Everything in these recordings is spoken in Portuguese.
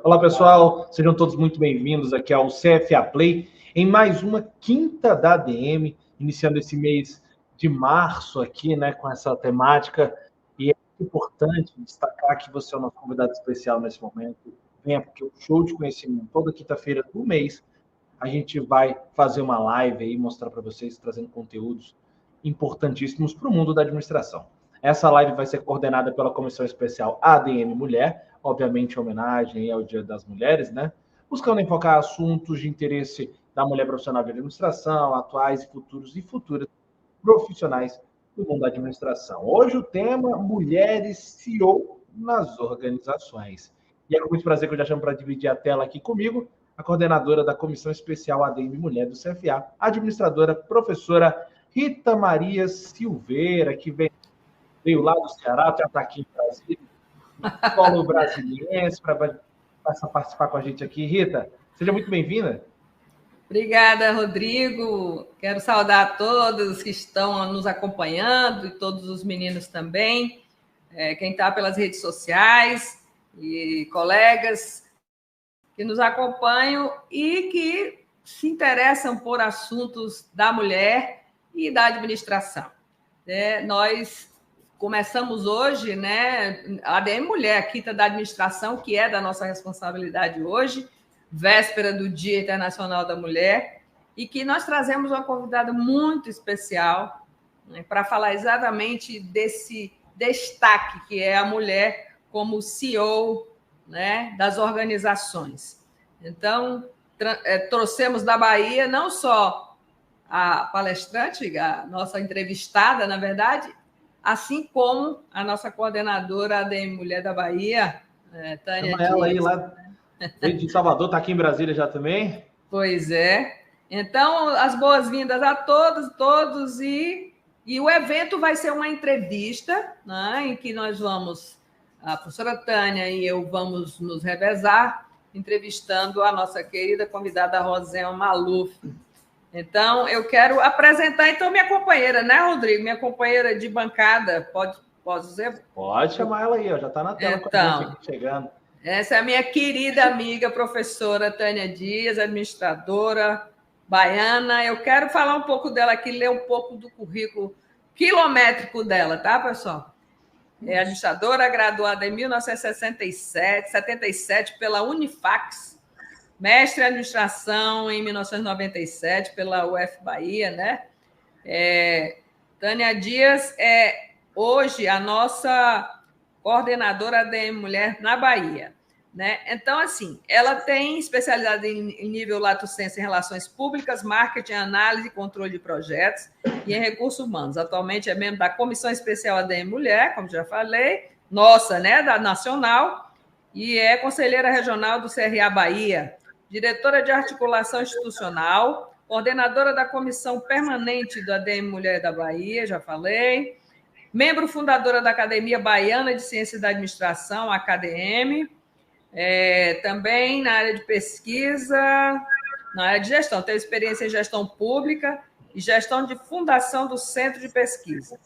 Olá, pessoal, sejam todos muito bem-vindos aqui ao CFA Play, em mais uma quinta da ADM, iniciando esse mês de março aqui, né, com essa temática. E é importante destacar que você é o nosso convidado especial nesse momento. Venha, porque o show de conhecimento, toda quinta-feira do mês, a gente vai fazer uma live aí, mostrar para vocês, trazendo conteúdos importantíssimos para o mundo da administração. Essa live vai ser coordenada pela Comissão Especial ADM Mulher, obviamente em homenagem ao Dia das Mulheres, né? Buscando enfocar assuntos de interesse da mulher profissional de administração, atuais e futuras profissionais do mundo da administração. Hoje o tema Mulheres CEO nas organizações. E é com muito prazer que eu já chamo para dividir a tela aqui comigo a coordenadora da Comissão Especial ADM Mulher do CFA, a administradora, professora Rita Maria Silveira, que veio lá do Ceará, já está aqui em Brasília, polo brasiliense, para participar com a gente aqui. Rita, seja muito bem-vinda. Obrigada, Rodrigo. Quero saudar a todos que estão nos acompanhando e todos os meninos também, quem está pelas redes sociais e colegas que nos acompanham e que se interessam por assuntos da mulher e da administração. Nós começamos hoje, né, a ADM Mulher, a Quinta da Administração, que é da nossa responsabilidade hoje, véspera do Dia Internacional da Mulher, e que nós trazemos uma convidada muito especial, né, para falar exatamente desse destaque que é a mulher como CEO, né, das organizações. Então, trouxemos da Bahia não só a palestrante, a nossa entrevistada, na verdade, assim como a nossa coordenadora ADM Mulher da Bahia, Tânia Dias. Ela aí lá de Salvador, está aqui em Brasília já também? Pois é. Então, as boas-vindas a todos, e o evento vai ser uma entrevista, né, em que nós vamos, a professora Tânia e eu vamos nos revezar, entrevistando a nossa querida convidada Rosema Maluf. Então, eu quero apresentar, então, minha companheira, né, Rodrigo? Minha companheira de bancada, posso dizer? Pode chamar ela aí, ó, já está na tela com a gente aqui chegando. Essa é a minha querida amiga, professora Tânia Dias, administradora baiana. Eu quero falar um pouco dela aqui, ler um pouco do currículo quilométrico dela, tá, pessoal? É administradora, graduada em 1977 pela Unifax, mestre em administração em 1997 pela UF Bahia, né? Tânia Dias é hoje a nossa coordenadora ADM Mulher na Bahia, né? Então, assim, ela tem especialidade em nível lato sensu em relações públicas, marketing, análise e controle de projetos e em recursos humanos. Atualmente é membro da Comissão Especial ADM Mulher, como já falei, nossa, né, da Nacional, e é conselheira regional do CRA Bahia, diretora de articulação institucional, coordenadora da Comissão Permanente do ADM Mulher da Bahia, já falei, membro fundadora da Academia Baiana de Ciências da Administração, ACADM, também na área de pesquisa, na área de gestão, tem experiência em gestão pública e gestão de fundação do Centro de Pesquisa,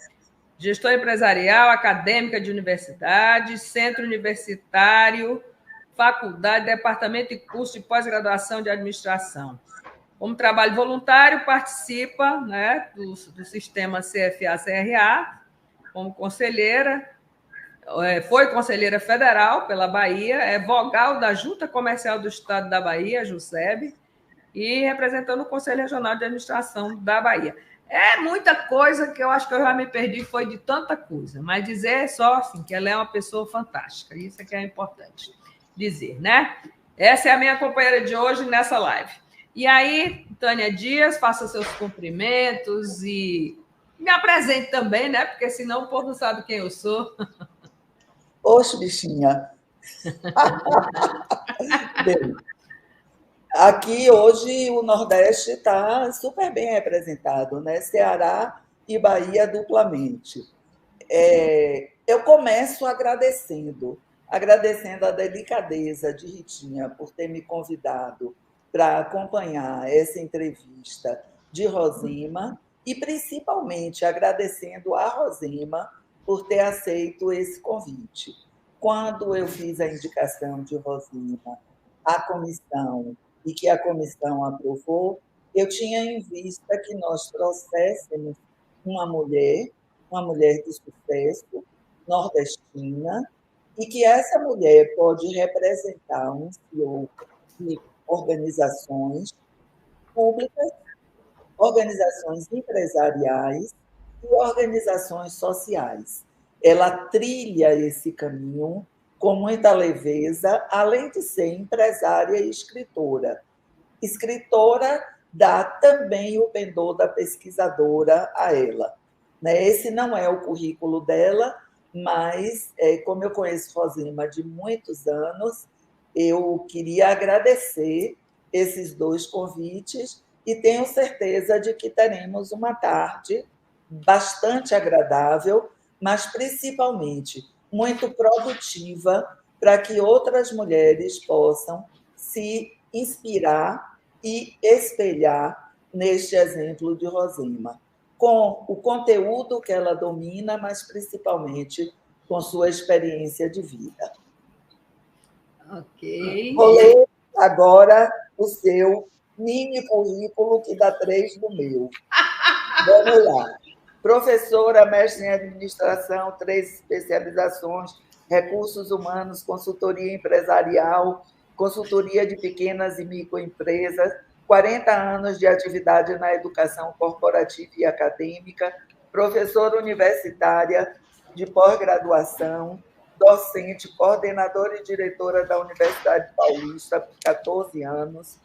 gestão empresarial, acadêmica de universidade, centro universitário, faculdade, departamento e curso de pós-graduação de administração. Como trabalho voluntário, participa, né, do sistema CFA-CRA, como conselheira, foi conselheira federal pela Bahia, é vogal da Junta Comercial do Estado da Bahia, JUSEB, e representando o Conselho Regional de Administração da Bahia. É muita coisa que eu acho que eu já me perdi, foi de tanta coisa, mas dizer só assim, que ela é uma pessoa fantástica, isso é que é importante dizer, né? Essa é a minha companheira de hoje nessa live. E aí, Tânia Dias, faça seus cumprimentos e me apresente também, né? Porque senão o povo não sabe quem eu sou. Oxe, bichinha. Bem, aqui hoje o Nordeste está super bem representado, né? Ceará e Bahia duplamente. Eu começo agradecendo a delicadeza de Ritinha por ter me convidado para acompanhar essa entrevista de Rosema e, principalmente, agradecendo a Rosema por ter aceito esse convite. Quando eu fiz a indicação de Rosema à comissão e que a comissão aprovou, eu tinha em vista que nós trouxéssemos uma mulher de sucesso, nordestina, e que essa mulher pode representar um CEO de organizações públicas, organizações empresariais e organizações sociais. Ela trilha esse caminho com muita leveza, além de ser empresária e escritora. Escritora dá também o pendor da pesquisadora a ela. Esse não é o currículo dela, mas, como eu conheço Rosema de muitos anos, eu queria agradecer esses 2 convites e tenho certeza de que teremos uma tarde bastante agradável, mas principalmente muito produtiva para que outras mulheres possam se inspirar e espelhar neste exemplo de Rosema, com o conteúdo que ela domina, mas principalmente com sua experiência de vida. Ok. Vou ler agora o seu mini currículo, que dá 3 do meu. Vamos lá. Professora, mestre em administração, 3 especializações, recursos humanos, consultoria empresarial, consultoria de pequenas e microempresas, 40 anos de atividade na educação corporativa e acadêmica, professora universitária de pós-graduação, docente, coordenadora e diretora da Universidade Paulista por 14 anos,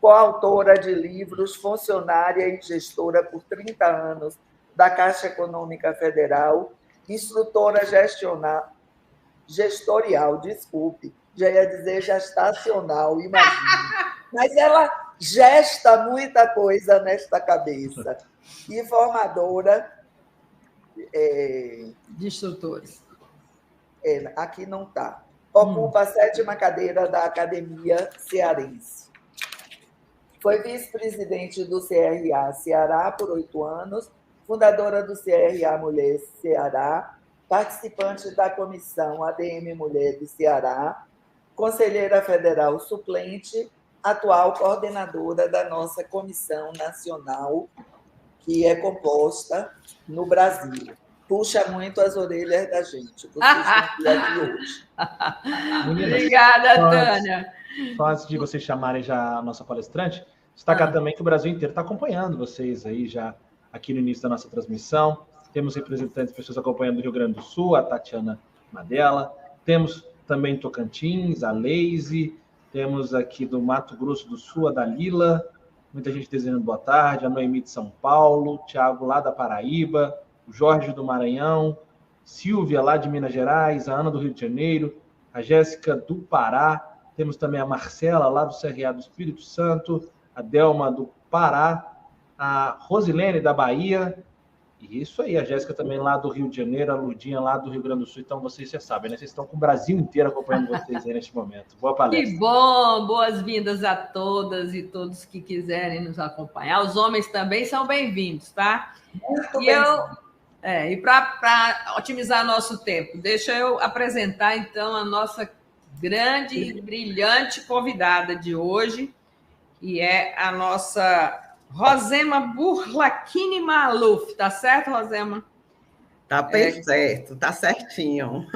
coautora de livros, funcionária e gestora por 30 anos da Caixa Econômica Federal, instrutora gestorial, desculpe, já ia dizer gestacional, imagina. Mas ela gesta muita coisa nesta cabeça. E formadora... de instrutores. Aqui não está. Ocupa a 7ª cadeira da Academia Cearense. Foi vice-presidente do CRA Ceará por 8 anos, fundadora do CRA Mulher Ceará, participante da comissão ADM Mulher do Ceará, conselheira federal suplente, atual coordenadora da nossa comissão nacional, que é composta no Brasil. Puxa muito as orelhas da gente. Vocês estão aqui hoje. Obrigada, Tânia. Só antes de vocês chamarem já a nossa palestrante, destacar também que o Brasil inteiro está acompanhando vocês aí já aqui no início da nossa transmissão. Temos representantes, pessoas acompanhando do Rio Grande do Sul, a Tatiana Madela. Temos também Tocantins, a Leise. Temos aqui do Mato Grosso do Sul, a Dalila. Muita gente desejando boa tarde. A Noemi de São Paulo. Tiago lá da Paraíba. O Jorge do Maranhão. Silvia lá de Minas Gerais. A Ana do Rio de Janeiro. A Jéssica do Pará. Temos também a Marcela lá do CRA do Espírito Santo. A Delma do Pará. A Rosilene da Bahia. E isso aí, a Jéssica também lá do Rio de Janeiro, a Lurdinha lá do Rio Grande do Sul. Então, vocês já sabem, né? Vocês estão com o Brasil inteiro acompanhando vocês aí neste momento. Boa palestra. Que bom! Boas-vindas a todas e todos que quiserem nos acompanhar. Os homens também são bem-vindos, tá? E para otimizar nosso tempo, deixa eu apresentar, então, a nossa grande e brilhante convidada de hoje, que é a nossa Rosema Burlakini Maluf. Tá certo, Rosema? Tá perfeito, tá certinho.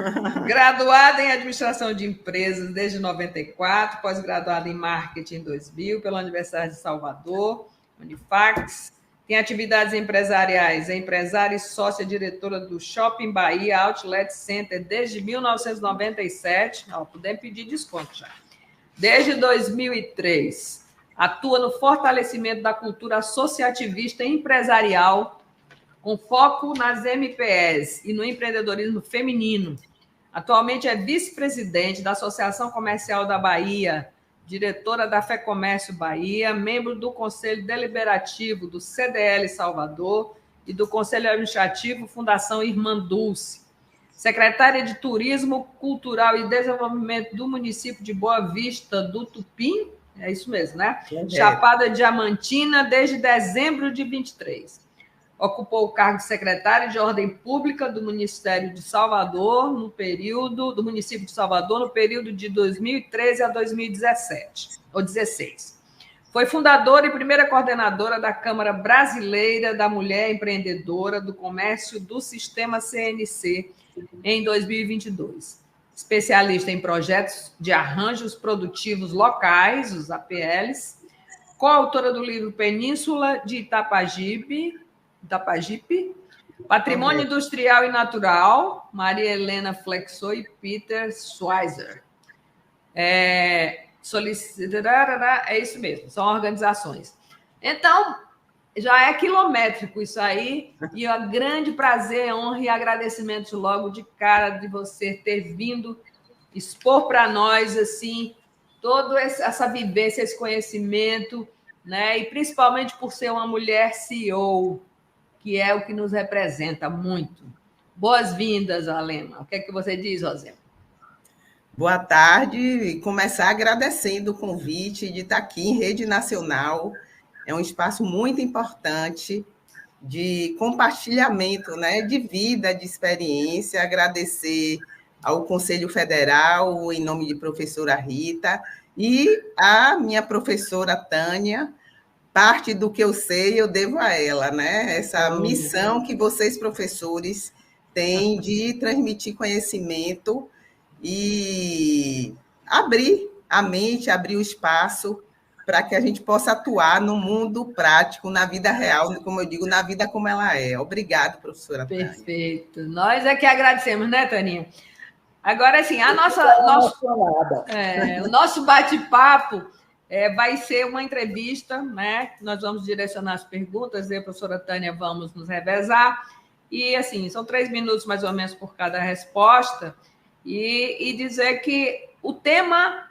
Graduada em Administração de Empresas desde 94, pós-graduada em Marketing em 2000 pela Universidade de Salvador, Unifax. Tem atividades empresariais, é empresária e sócia diretora do Shopping Bahia Outlet Center desde 1997. Podemos pedir desconto já. Desde 2003, atua no fortalecimento da cultura associativista e empresarial, com foco nas MPS e no empreendedorismo feminino. Atualmente é vice-presidente da Associação Comercial da Bahia, diretora da FEComércio Bahia, membro do Conselho Deliberativo do CDL Salvador e do Conselho Administrativo Fundação Irmã Dulce. Secretária de Turismo, Cultural e Desenvolvimento do município de Boa Vista do Tupim, é isso mesmo, né? Chapada Diamantina, desde dezembro de 23. ocupou o cargo de secretária de Ordem Pública do Ministério de Salvador, do município de Salvador, no período de 2013 a 2017, ou 16. Foi fundadora e primeira coordenadora da Câmara Brasileira da Mulher Empreendedora do Comércio do Sistema CNC em 2022. Especialista em projetos de arranjos produtivos locais, os APLs, coautora do livro Península de Itapajipe, Patrimônio Industrial e Natural, Maria Helena Flexo e Peter Schweizer. É isso mesmo, são organizações. Então, já é quilométrico isso aí, e é um grande prazer, honra e agradecimento logo de cara de você ter vindo expor para nós assim toda essa vivência, esse conhecimento, né? E principalmente por ser uma mulher CEO, que é o que nos representa muito. Boas-vindas, Alema. O que é que você diz, Rosema? Boa tarde, e começar agradecendo o convite de estar aqui em Rede Nacional. É um espaço muito importante de compartilhamento, né, de vida, de experiência. Agradecer ao Conselho Federal, em nome de professora Rita, e a minha professora Tânia. Parte do que eu sei, eu devo a ela, né? Essa missão que vocês, professores, têm de transmitir conhecimento e abrir a mente, abrir o espaço para que a gente possa atuar no mundo prático, na vida real, como eu digo, na vida como ela é. Obrigada, professora Tânia. Perfeito. Nós é que agradecemos, né, Taninha? Agora, assim, o nosso bate-papo vai ser uma entrevista, né? Nós vamos direcionar as perguntas, eu e a professora Tânia vamos nos revezar. E, assim, são 3 minutos mais ou menos por cada resposta. E dizer que o tema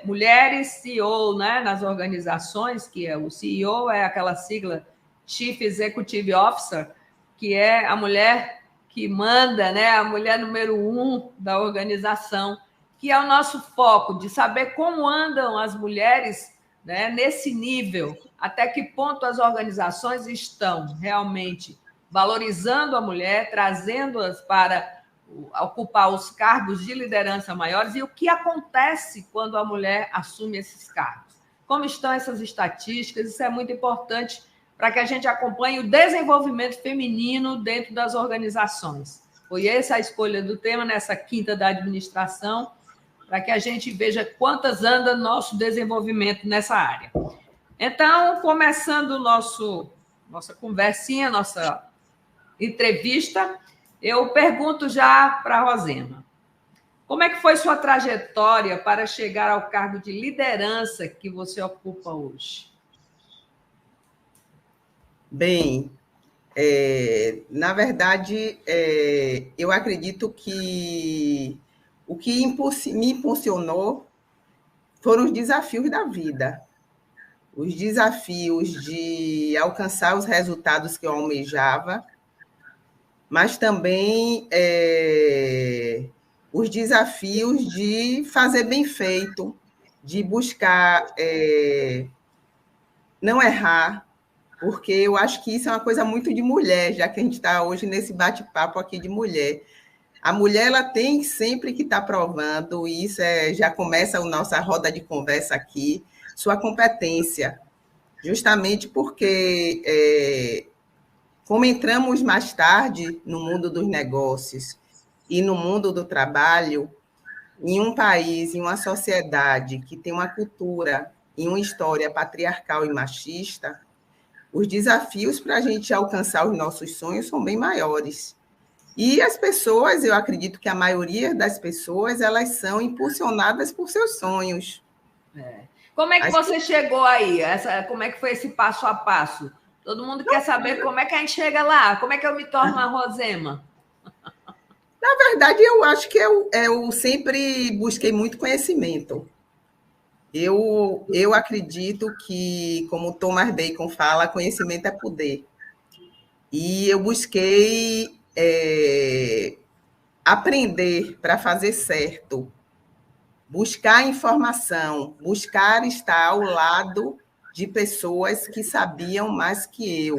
mulheres CEO, né, nas organizações, que é o CEO, é aquela sigla Chief Executive Officer, que é a mulher que manda, né, a mulher número 1 da organização, que é o nosso foco de saber como andam as mulheres, né, nesse nível, até que ponto as organizações estão realmente valorizando a mulher, trazendo-as para ocupar os cargos de liderança maiores, e o que acontece quando a mulher assume esses cargos. Como estão essas estatísticas? Isso é muito importante para que a gente acompanhe o desenvolvimento feminino dentro das organizações. Foi essa a escolha do tema nessa quinta da administração, para que a gente veja quantas anda nosso desenvolvimento nessa área. Então, começando nossa conversinha, nossa entrevista, eu pergunto já para a Rosema. Como é que foi sua trajetória para chegar ao cargo de liderança que você ocupa hoje? Bem, na verdade, eu acredito que o que me impulsionou foram os desafios da vida, os desafios de alcançar os resultados que eu almejava, mas também os desafios de fazer bem feito, de buscar não errar, porque eu acho que isso é uma coisa muito de mulher, já que a gente está hoje nesse bate-papo aqui de mulher. A mulher ela tem sempre que estar provando, e isso já começa a nossa roda de conversa aqui, sua competência, justamente porque, como entramos mais tarde no mundo dos negócios e no mundo do trabalho, em um país, em uma sociedade que tem uma cultura e uma história patriarcal e machista, os desafios para a gente alcançar os nossos sonhos são bem maiores. E as pessoas, eu acredito que a maioria das pessoas, elas são impulsionadas por seus sonhos. Como é que você chegou aí? Como é que foi esse passo a passo? Todo mundo quer saber como é que a gente chega lá. Como é que eu me torno a Rosema? Na verdade, eu acho que eu sempre busquei muito conhecimento. Eu acredito que, como Thomas Bacon fala, conhecimento é poder. E eu busquei aprender para fazer certo, buscar informação, buscar estar ao lado de pessoas que sabiam mais que eu,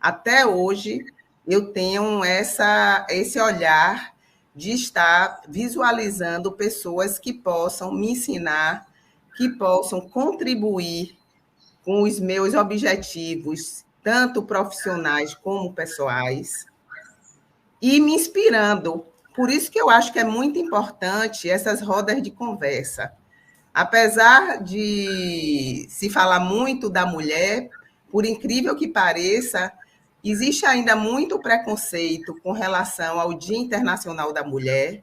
até hoje, eu tenho esse olhar de estar visualizando pessoas que possam me ensinar, que possam contribuir com os meus objetivos, tanto profissionais como pessoais, e me inspirando. Por isso que eu acho que é muito importante essas rodas de conversa. Apesar de se falar muito da mulher, por incrível que pareça, existe ainda muito preconceito com relação ao Dia Internacional da Mulher.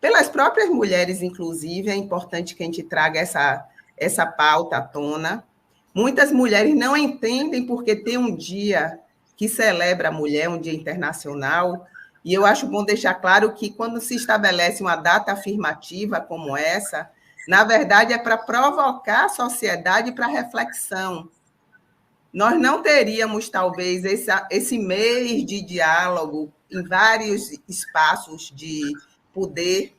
Pelas próprias mulheres, inclusive, é importante que a gente traga essa pauta à tona. Muitas mulheres não entendem porque tem um dia que celebra a mulher, um dia internacional, e eu acho bom deixar claro que quando se estabelece uma data afirmativa como essa, na verdade é para provocar a sociedade para reflexão. Nós não teríamos, talvez, esse mês de diálogo em vários espaços de poder,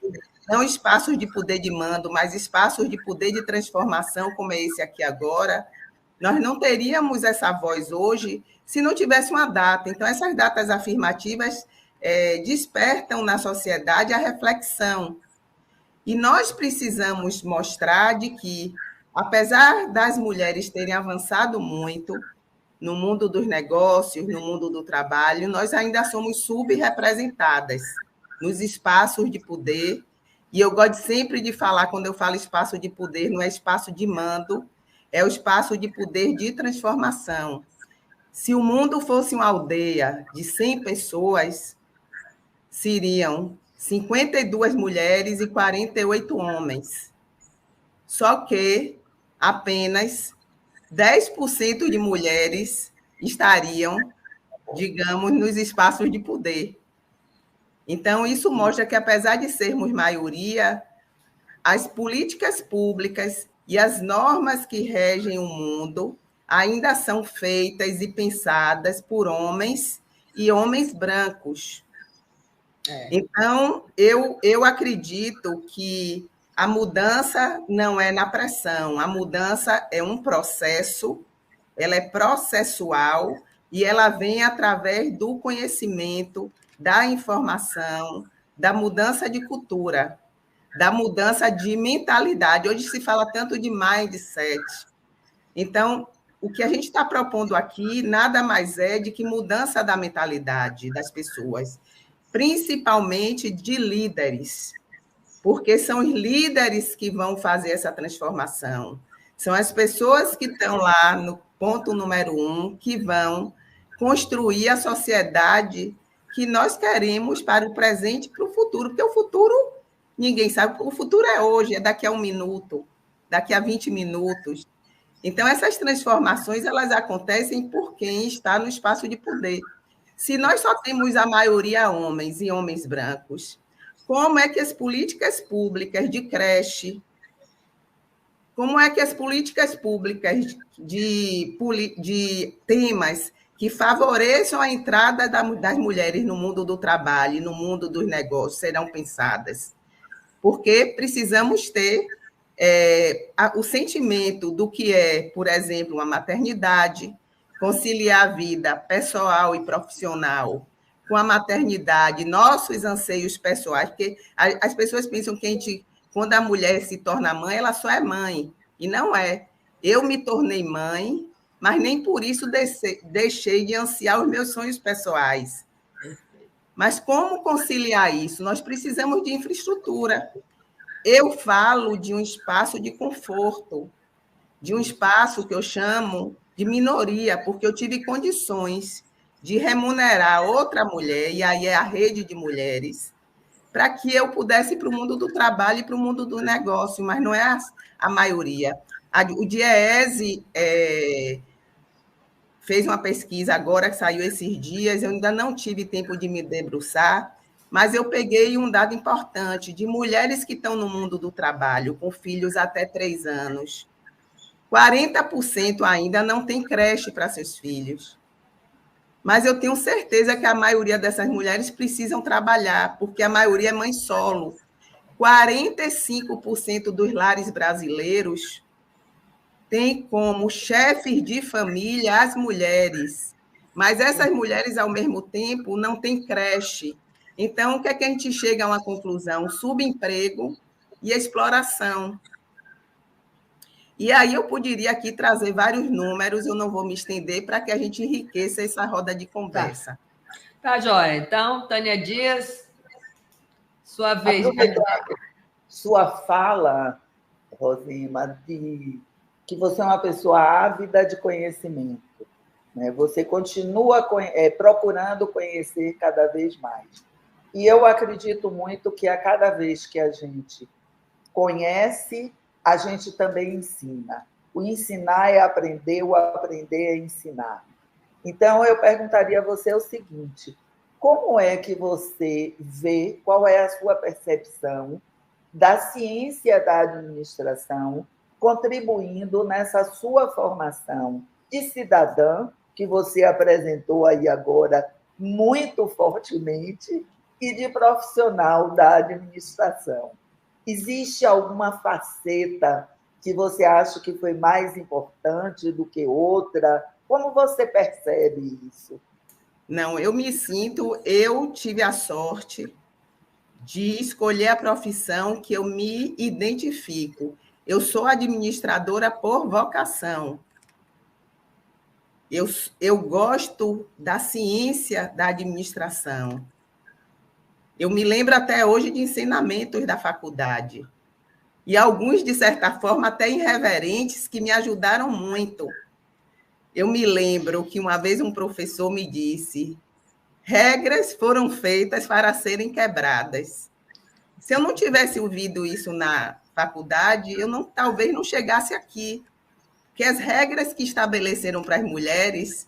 não espaços de poder de mando, mas espaços de poder de transformação, como é esse aqui agora. Nós não teríamos essa voz hoje se não tivesse uma data. Então, essas datas afirmativas despertam na sociedade a reflexão. E nós precisamos mostrar de que, apesar das mulheres terem avançado muito no mundo dos negócios, no mundo do trabalho, nós ainda somos subrepresentadas nos espaços de poder. E eu gosto sempre de falar, quando eu falo espaço de poder, não é espaço de mando, é o espaço de poder de transformação. Se o mundo fosse uma aldeia de 100 pessoas, seriam 52 mulheres e 48 homens. Só que apenas 10% de mulheres estariam, digamos, nos espaços de poder. Então, isso mostra que, apesar de sermos maioria, as políticas públicas e as normas que regem o mundo ainda são feitas e pensadas por homens e homens brancos. Então, eu acredito que a mudança não é na pressão, a mudança é um processo, ela é processual e ela vem através do conhecimento, da informação, da mudança de cultura, da mudança de mentalidade. Hoje se fala tanto de mindset. Então, o que a gente está propondo aqui nada mais é de que mudança da mentalidade das pessoas, principalmente de líderes, porque são os líderes que vão fazer essa transformação. São as pessoas que estão lá no ponto número 1, que vão construir a sociedade que nós queremos para o presente e para o futuro, porque o futuro, ninguém sabe, o futuro é hoje, é daqui a 1 minuto, daqui a 20 minutos. Então, essas transformações, elas acontecem por quem está no espaço de poder. Se nós só temos a maioria homens e homens brancos, como é que as políticas públicas de creche, como é que as políticas públicas de temas que favoreçam a entrada das mulheres no mundo do trabalho, no mundo dos negócios, serão pensadas? Porque precisamos ter o sentimento do que é, por exemplo, uma maternidade, conciliar a vida pessoal e profissional com a maternidade, nossos anseios pessoais, porque as pessoas pensam que quando a mulher se torna mãe, ela só é mãe, e não é. Eu me tornei mãe, mas nem por isso deixei de ansiar os meus sonhos pessoais. Mas como conciliar isso? Nós precisamos de infraestrutura. Eu falo de um espaço de conforto, de um espaço que eu chamo de minoria, porque eu tive condições de remunerar outra mulher, e aí é a rede de mulheres, para que eu pudesse ir para o mundo do trabalho e para o mundo do negócio, mas não é a maioria. O DIEESE fez uma pesquisa agora, que saiu esses dias, eu ainda não tive tempo de me debruçar, mas eu peguei um dado importante de mulheres que estão no mundo do trabalho, com filhos até 3 anos. 40% ainda não tem creche para seus filhos. Mas eu tenho certeza que a maioria dessas mulheres precisam trabalhar, porque a maioria é mãe solo. 45% dos lares brasileiros têm como chefes de família as mulheres. Mas essas mulheres, ao mesmo tempo, não têm creche. Então, o que é que a gente chega a uma conclusão? Subemprego e exploração. E aí eu poderia aqui trazer vários números, eu não vou me estender, para que a gente enriqueça essa roda de conversa. Tá, joia. Então, Tânia Dias, sua vez. Sua fala, Rosema, de que você é uma pessoa ávida de conhecimento. Né? Você continua procurando conhecer cada vez mais. E eu acredito muito que a cada vez que a gente conhece, a gente também ensina. O ensinar é aprender, o aprender é ensinar. Então, eu perguntaria a você o seguinte: como é que você vê, qual é a sua percepção da ciência da administração contribuindo nessa sua formação de cidadã, que você apresentou aí agora muito fortemente, e de profissional da administração? Existe alguma faceta que você acha que foi mais importante do que outra? Como você percebe isso? Não, eu tive a sorte de escolher a profissão que eu me identifico. Eu sou administradora por vocação. Eu gosto da ciência da administração. Eu me lembro até hoje de ensinamentos da faculdade. E alguns, de certa forma, até irreverentes, que me ajudaram muito. Eu me lembro que uma vez um professor me disse: regras foram feitas para serem quebradas. Se eu não tivesse ouvido isso na faculdade, talvez não chegasse aqui. Porque as regras que estabeleceram para as mulheres,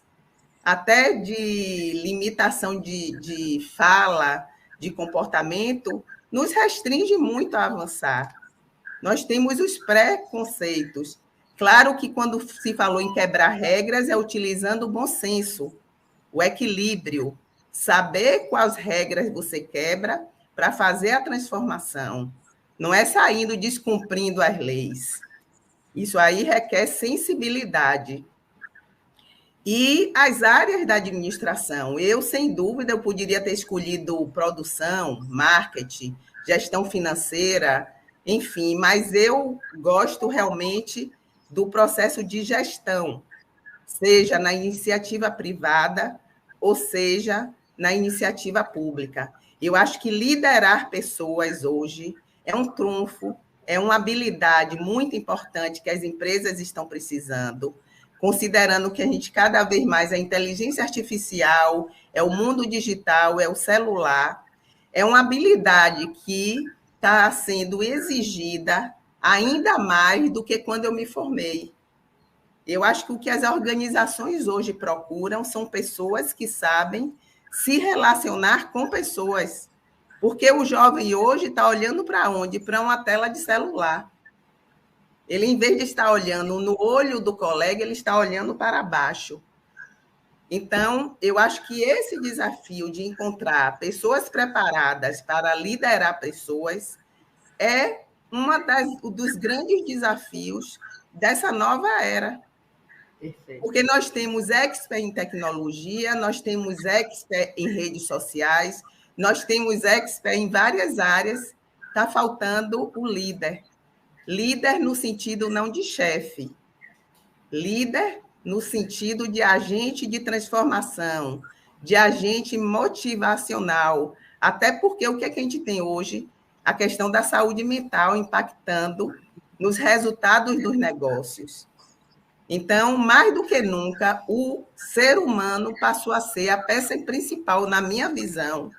até de limitação de fala, de comportamento, nos restringe muito a avançar. Nós temos os preconceitos. Claro que quando se falou em quebrar regras, é utilizando o bom senso, o equilíbrio, saber quais regras você quebra para fazer a transformação. Não é saindo descumprindo as leis. Isso aí requer sensibilidade. E as áreas da administração, sem dúvida, eu poderia ter escolhido produção, marketing, gestão financeira, enfim, mas eu gosto realmente do processo de gestão, seja na iniciativa privada ou seja na iniciativa pública. Eu acho que liderar pessoas hoje é um trunfo, é uma habilidade muito importante que as empresas estão precisando, considerando que a gente cada vez mais, a inteligência artificial, é o mundo digital, é o celular, é uma habilidade que está sendo exigida ainda mais do que quando eu me formei. Eu acho que o que as organizações hoje procuram são pessoas que sabem se relacionar com pessoas, porque o jovem hoje está olhando para onde? Para uma tela de celular. Ele, em vez de estar olhando no olho do colega, ele está olhando para baixo. Então, eu acho que esse desafio de encontrar pessoas preparadas para liderar pessoas é dos grandes desafios dessa nova era. Perfeito. Porque nós temos expert em tecnologia, nós temos expert em redes sociais, nós temos expert em várias áreas, está faltando o líder. Líder no sentido não de chefe, líder no sentido de agente de transformação, de agente motivacional, até porque o que a gente tem hoje? A questão da saúde mental impactando nos resultados dos negócios. Então, mais do que nunca, o ser humano passou a ser a peça principal, na minha visão,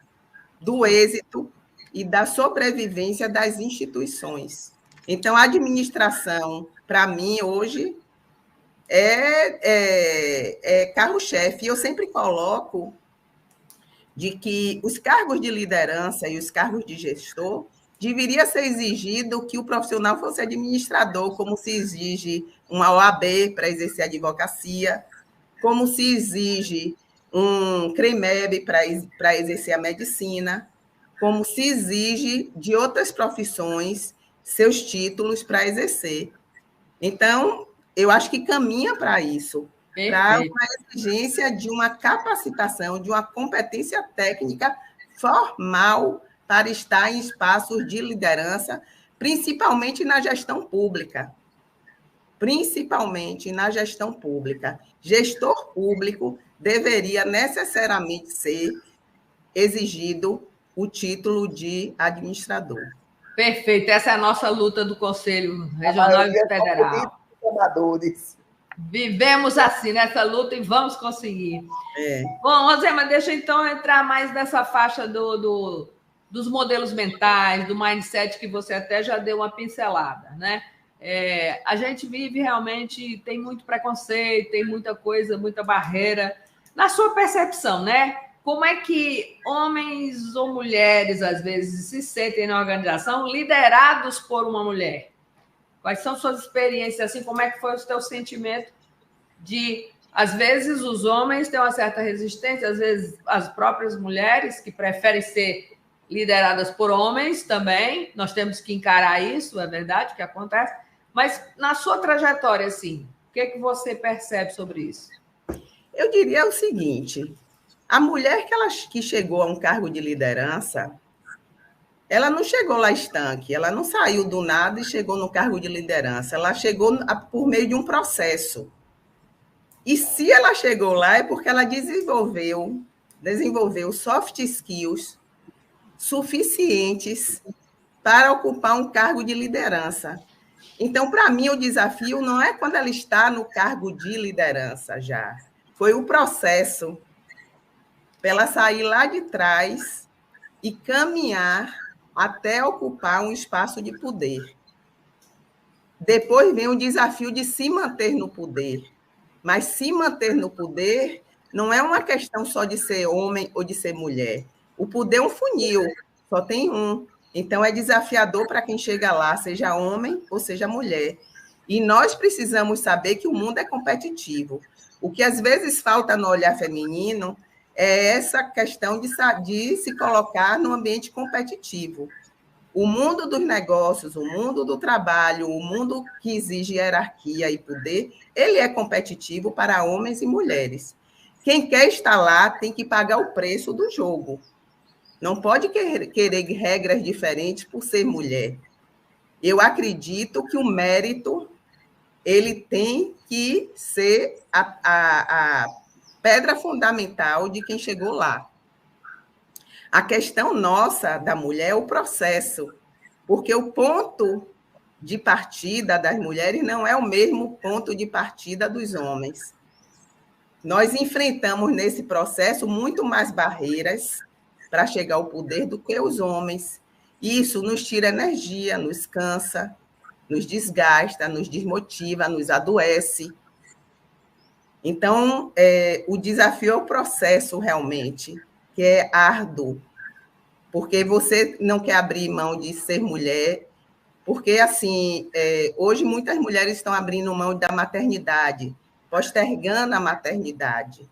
do êxito e da sobrevivência das instituições. Então, a administração, para mim, hoje, é carro-chefe. Eu sempre coloco de que os cargos de liderança e os cargos de gestor deveria ser exigido que o profissional fosse administrador, como se exige uma OAB para exercer a advocacia, como se exige um CREMEB para exercer a medicina, como se exige de outras profissões seus títulos para exercer. Então, eu acho que caminha para isso. para uma exigência de uma capacitação, de uma competência técnica formal para estar em espaços de liderança, principalmente na gestão pública. Principalmente na gestão pública. Gestor público deveria necessariamente ser exigido o título de administrador. Perfeito, essa é a nossa luta do Conselho Regional e Federal. Vivemos assim nessa luta e vamos conseguir. Bom, Rosema, deixa então entrar mais nessa faixa dos modelos mentais, do mindset, que você até já deu uma pincelada, né? A gente vive realmente, tem muito preconceito, tem muita coisa, muita barreira. Na sua percepção, né? Como é que homens ou mulheres, às vezes, se sentem na organização liderados por uma mulher? Quais são suas experiências, assim, como é que foi o seu sentimento de, às vezes, os homens têm uma certa resistência, às vezes, as próprias mulheres que preferem ser lideradas por homens também, nós temos que encarar isso, é verdade, que acontece, mas na sua trajetória, assim, o que você percebe sobre isso? Eu diria o seguinte, a mulher que chegou a um cargo de liderança, ela não chegou lá estanque, ela não saiu do nada e chegou no cargo de liderança, ela chegou por meio de um processo. E se ela chegou lá é porque ela desenvolveu soft skills suficientes para ocupar um cargo de liderança. Então, para mim, o desafio não é quando ela está no cargo de liderança já. Foi o processo para ela sair lá de trás e caminhar até ocupar um espaço de poder. Depois vem o desafio de se manter no poder. Mas se manter no poder não é uma questão só de ser homem ou de ser mulher. O poder é um funil, só tem um. Então, é desafiador para quem chega lá, seja homem ou seja mulher. E nós precisamos saber que o mundo é competitivo. O que às vezes falta no olhar feminino é essa questão de se colocar no ambiente competitivo. O mundo dos negócios, o mundo do trabalho, o mundo que exige hierarquia e poder, ele é competitivo para homens e mulheres. Quem quer estar lá tem que pagar o preço do jogo. Não pode querer regras diferentes por ser mulher. Eu acredito que o mérito ele tem que ser a pedra fundamental de quem chegou lá. A questão nossa da mulher é o processo, porque o ponto de partida das mulheres não é o mesmo ponto de partida dos homens. Nós enfrentamos nesse processo muito mais barreiras para chegar ao poder do que os homens. Isso nos tira energia, nos cansa, nos desgasta, nos desmotiva, nos adoece. Então, o desafio é o processo realmente, que é árduo, porque você não quer abrir mão de ser mulher, porque, assim, hoje muitas mulheres estão abrindo mão da maternidade, postergando a maternidade.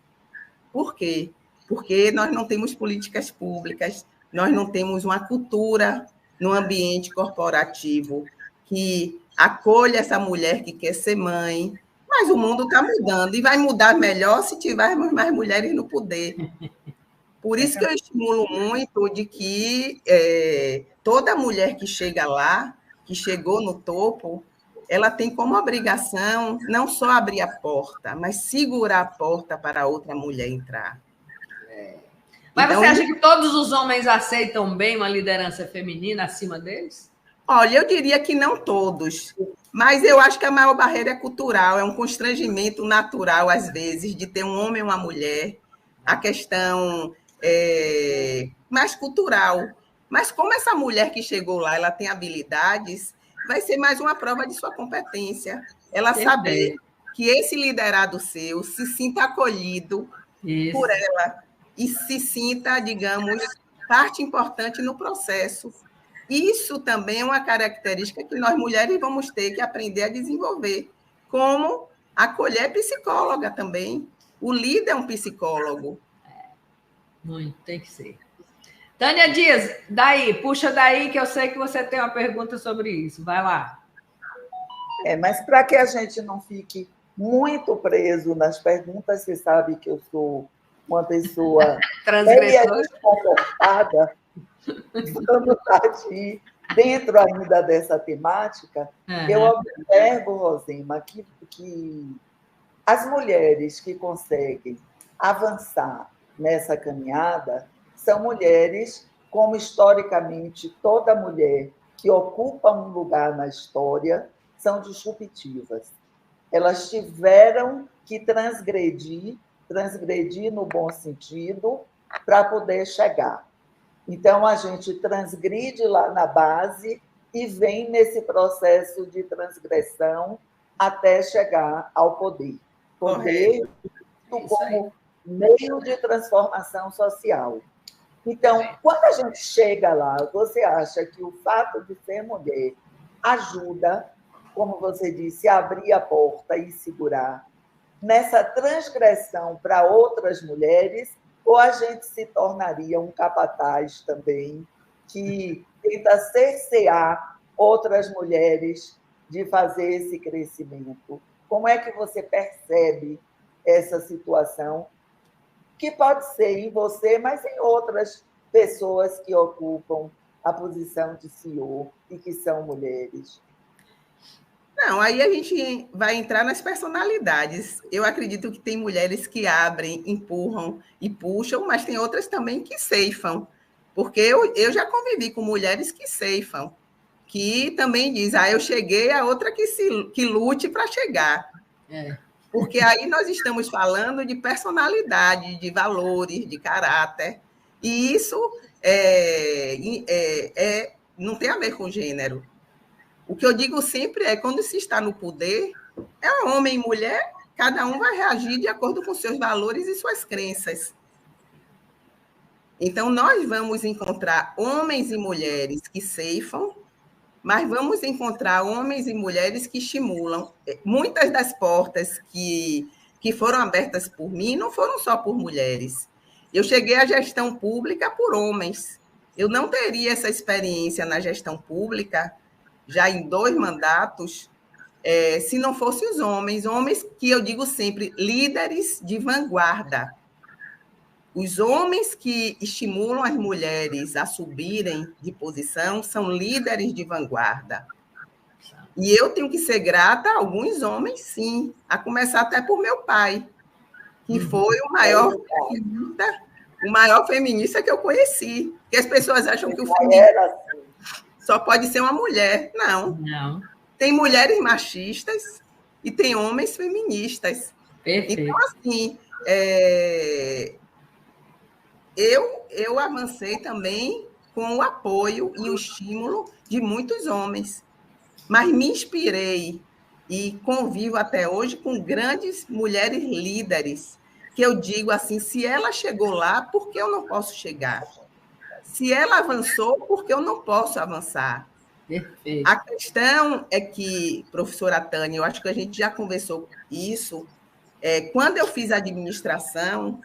Por quê? Porque nós não temos políticas públicas, nós não temos uma cultura no ambiente corporativo que acolha essa mulher que quer ser mãe, mas o mundo está mudando e vai mudar melhor se tivermos mais mulheres no poder. Por isso que eu estimulo muito de que toda mulher que chega lá, que chegou no topo, ela tem como obrigação não só abrir a porta, mas segurar a porta para outra mulher entrar. Mas então, você acha que todos os homens aceitam bem uma liderança feminina acima deles? Olha, eu diria que não todos, mas eu acho que a maior barreira é cultural, é um constrangimento natural, às vezes, de ter um homem e uma mulher, a questão mais cultural. Mas como essa mulher que chegou lá, ela tem habilidades, vai ser mais uma prova de sua competência. Ela saber que esse liderado seu se sinta acolhido por ela e se sinta, digamos, parte importante no processo. Isso também é uma característica que nós mulheres vamos ter que aprender a desenvolver, como acolher psicóloga também. O líder é um psicólogo. Muito, tem que ser. Tânia Dias, puxa daí, que eu sei que você tem uma pergunta sobre isso. Vai lá. Mas para que a gente não fique muito preso nas perguntas. Você sabe que eu sou uma pessoa meia transgressora, desconfortada, vamos partir dentro ainda dessa temática. Eu observo, Rosema, que as mulheres que conseguem avançar nessa caminhada são mulheres, como historicamente toda mulher que ocupa um lugar na história, são disruptivas. Elas tiveram que transgredir no bom sentido, para poder chegar. Então, a gente transgride lá na base e vem nesse processo de transgressão até chegar ao poder. Poder como meio de transformação social. Então, quando a gente chega lá, você acha que o fato de ser mulher ajuda, como você disse, a abrir a porta e segurar nessa transgressão para outras mulheres, ou a gente se tornaria um capataz também que tenta cercear outras mulheres de fazer esse crescimento? Como é que você percebe essa situação, que pode ser em você, mas em outras pessoas que ocupam a posição de CEO e que são mulheres? Não, aí a gente vai entrar nas personalidades. Eu acredito que tem mulheres que abrem, empurram e puxam, mas tem outras também que ceifam. Porque eu já convivi com mulheres que ceifam, que também diz, eu cheguei, a outra que lute para chegar. Porque aí nós estamos falando de personalidade, de valores, de caráter, e isso não tem a ver com gênero. O que eu digo sempre é, quando se está no poder, é homem e mulher, cada um vai reagir de acordo com seus valores e suas crenças. Então, nós vamos encontrar homens e mulheres que ceifam, mas vamos encontrar homens e mulheres que estimulam. Muitas das portas que foram abertas por mim não foram só por mulheres. Eu cheguei à gestão pública por homens. Eu não teria essa experiência na gestão pública, já em 2 mandatos, se não fossem os homens que eu digo sempre, líderes de vanguarda. Os homens que estimulam as mulheres a subirem de posição são líderes de vanguarda. E eu tenho que ser grata a alguns homens, sim, a começar até por meu pai, que foi o maior feminista que eu conheci. Porque as pessoas acham que o feminismo só pode ser uma mulher. Não. Tem mulheres machistas e tem homens feministas. Perfeito. Então, assim, eu avancei também com o apoio e o estímulo de muitos homens, mas me inspirei e convivo até hoje com grandes mulheres líderes, que eu digo assim, se ela chegou lá, por que eu não posso chegar? Se ela avançou, por que eu não posso avançar? Perfeito. A questão é que, professora Tânia, eu acho que a gente já conversou isso, quando eu fiz administração,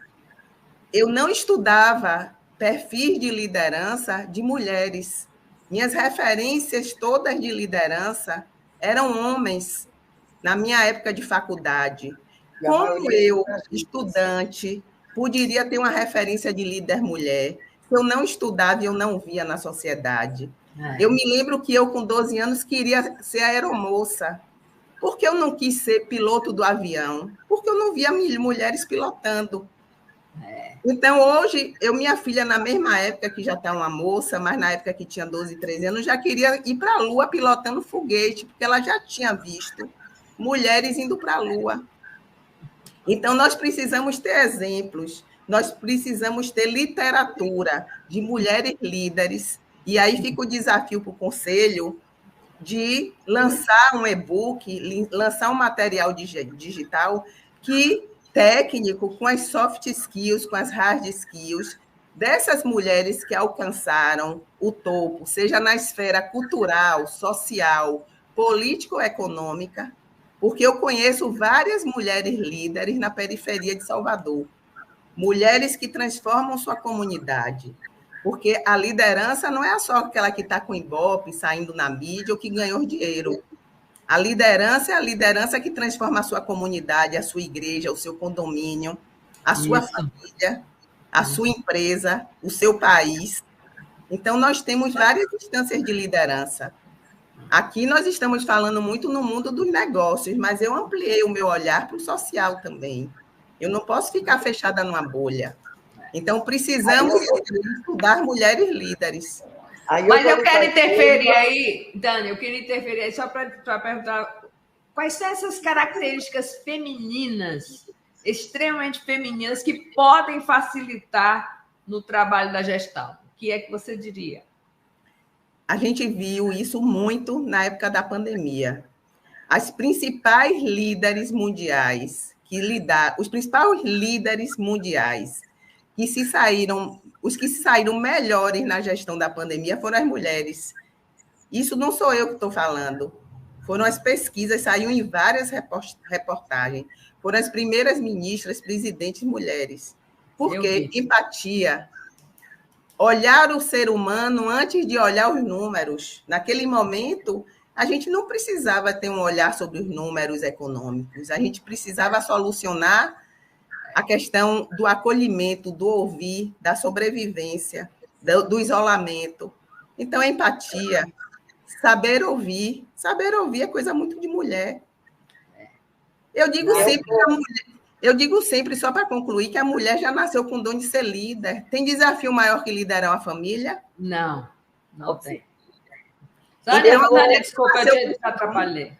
eu não estudava perfis de liderança de mulheres. Minhas referências todas de liderança eram homens, na minha época de faculdade. Como eu, estudante, poderia ter uma referência de líder mulher, se eu não estudava e eu não via na sociedade? Eu me lembro que eu, com 12 anos, queria ser aeromoça. Por que eu não quis ser piloto do avião? Porque eu não via mulheres pilotando. Então, hoje, minha filha, na mesma época que já está uma moça, mas na época que tinha 12, 13 anos, já queria ir para a Lua pilotando foguete, porque ela já tinha visto mulheres indo para a Lua. Então, nós precisamos ter exemplos, nós precisamos ter literatura de mulheres líderes, e aí fica o desafio para o Conselho de lançar um e-book, lançar um material digital técnico, com as soft skills, com as hard skills, dessas mulheres que alcançaram o topo, seja na esfera cultural, social, político-econômica, porque eu conheço várias mulheres líderes na periferia de Salvador, mulheres que transformam sua comunidade, porque a liderança não é só aquela que está com Ibope, saindo na mídia ou que ganhou dinheiro. A liderança é a liderança que transforma a sua comunidade, a sua igreja, o seu condomínio, a sua família, a sua empresa, o seu país. Então, nós temos várias instâncias de liderança. Aqui nós estamos falando muito no mundo dos negócios, mas eu ampliei o meu olhar para o social também. Eu não posso ficar fechada numa bolha. Então, precisamos estudar mulheres líderes. Mas eu quero interferir aí, Dani, eu queria interferir aí só para perguntar quais são essas características femininas, extremamente femininas, que podem facilitar no trabalho da Gestalt. O que é que você diria? A gente viu isso muito na época da pandemia. As principais líderes mundiais os principais líderes mundiais os que se saíram melhores na gestão da pandemia foram as mulheres. Isso não sou eu que estou falando. Foram as pesquisas, saiu em várias reportagens. Foram as primeiras ministras, presidentes mulheres. Porque empatia, olhar o ser humano antes de olhar os números. Naquele momento, a gente não precisava ter um olhar sobre os números econômicos. A gente precisava solucionar a questão do acolhimento, do ouvir, da sobrevivência, do isolamento. Então, a empatia, saber ouvir é coisa muito de mulher. Eu digo sempre, só para concluir, que a mulher já nasceu com o dom de ser líder. Tem desafio maior que liderar uma família? Não tem. Sânia, desculpa, eu te atrapalhei.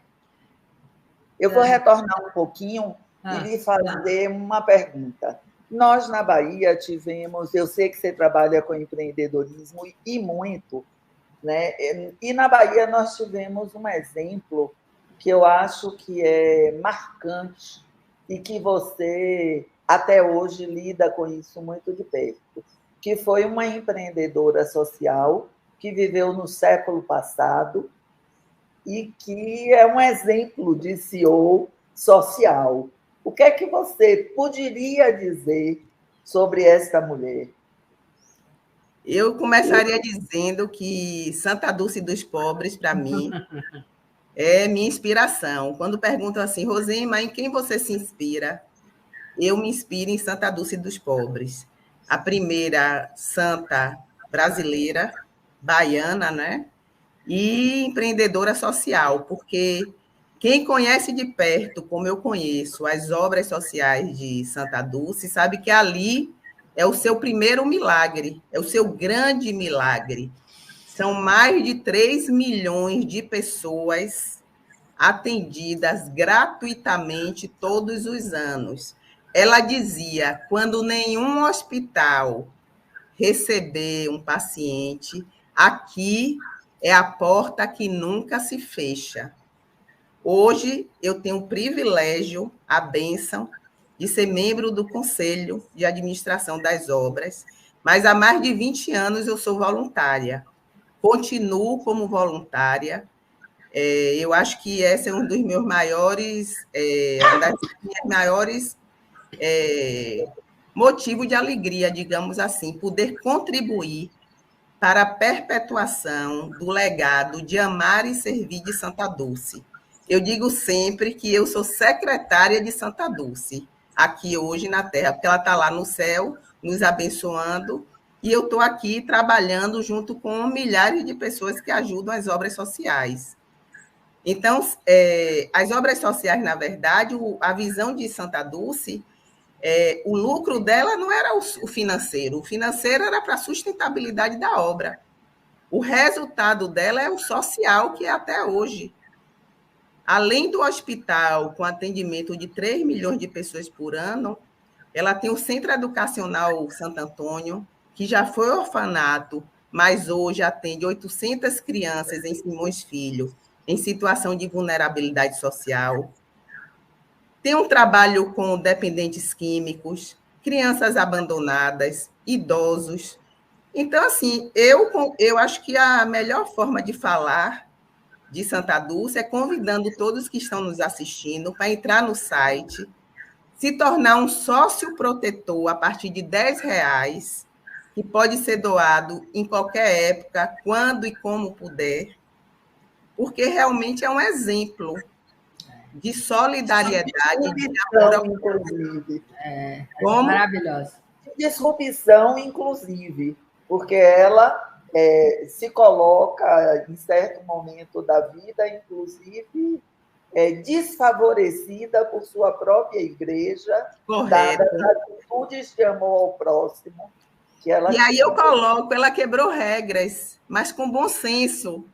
Eu vou retornar um pouquinho e lhe fazer uma pergunta. Nós, na Bahia, tivemos... Eu sei que você trabalha com empreendedorismo e muito, né? E na Bahia nós tivemos um exemplo que eu acho que é marcante e que você, até hoje, lida com isso muito de perto, que foi uma empreendedora social que viveu no século passado e que é um exemplo de CEO social. O que é que você poderia dizer sobre esta mulher? Eu começaria dizendo que Santa Dulce dos Pobres, para mim, é minha inspiração. Quando perguntam assim, Rosema, em quem você se inspira? Eu me inspiro em Santa Dulce dos Pobres. A primeira santa brasileira, baiana, né? E empreendedora social, porque quem conhece de perto, como eu conheço, as obras sociais de Santa Dulce, sabe que ali é o seu primeiro milagre, é o seu grande milagre. São mais de 3 milhões de pessoas atendidas gratuitamente todos os anos. Ela dizia, quando nenhum hospital receber um paciente, aqui é a porta que nunca se fecha. Hoje, eu tenho o privilégio, a bênção, de ser membro do Conselho de Administração das Obras, mas há mais de 20 anos eu sou voluntária. Continuo como voluntária. Eu acho que esse é um dos meus maiores, das minhas maiores motivos de alegria, digamos assim, poder contribuir para a perpetuação do legado de amar e servir de Santa Dulce. Eu digo sempre que eu sou secretária de Santa Dulce, aqui hoje na Terra, porque ela está lá no céu, nos abençoando, e eu estou aqui trabalhando junto com milhares de pessoas que ajudam as obras sociais. Então, as obras sociais, na verdade, a visão de Santa Dulce, o lucro dela não era o financeiro era para a sustentabilidade da obra. O resultado dela é o social, que é até hoje. Além do hospital, com atendimento de 3 milhões de pessoas por ano, ela tem o Centro Educacional Santo Antônio, que já foi orfanato, mas hoje atende 800 crianças em Simões Filho, em situação de vulnerabilidade social. Tem um trabalho com dependentes químicos, crianças abandonadas, idosos. Então, assim, eu acho que a melhor forma de falar de Santa Dulce é convidando todos que estão nos assistindo para entrar no site, se tornar um sócio protetor a partir de R$10, que pode ser doado em qualquer época, quando e como puder. porque realmente é um exemplo de solidariedade, de disrupção, inclusive. Maravilhosa. Disrupção, inclusive, porque ela se coloca, em certo momento da vida, inclusive, desfavorecida por sua própria igreja, dadas as atitudes de amor ao próximo. Que ela e aí eu coloco, ela quebrou regras, mas com bom senso.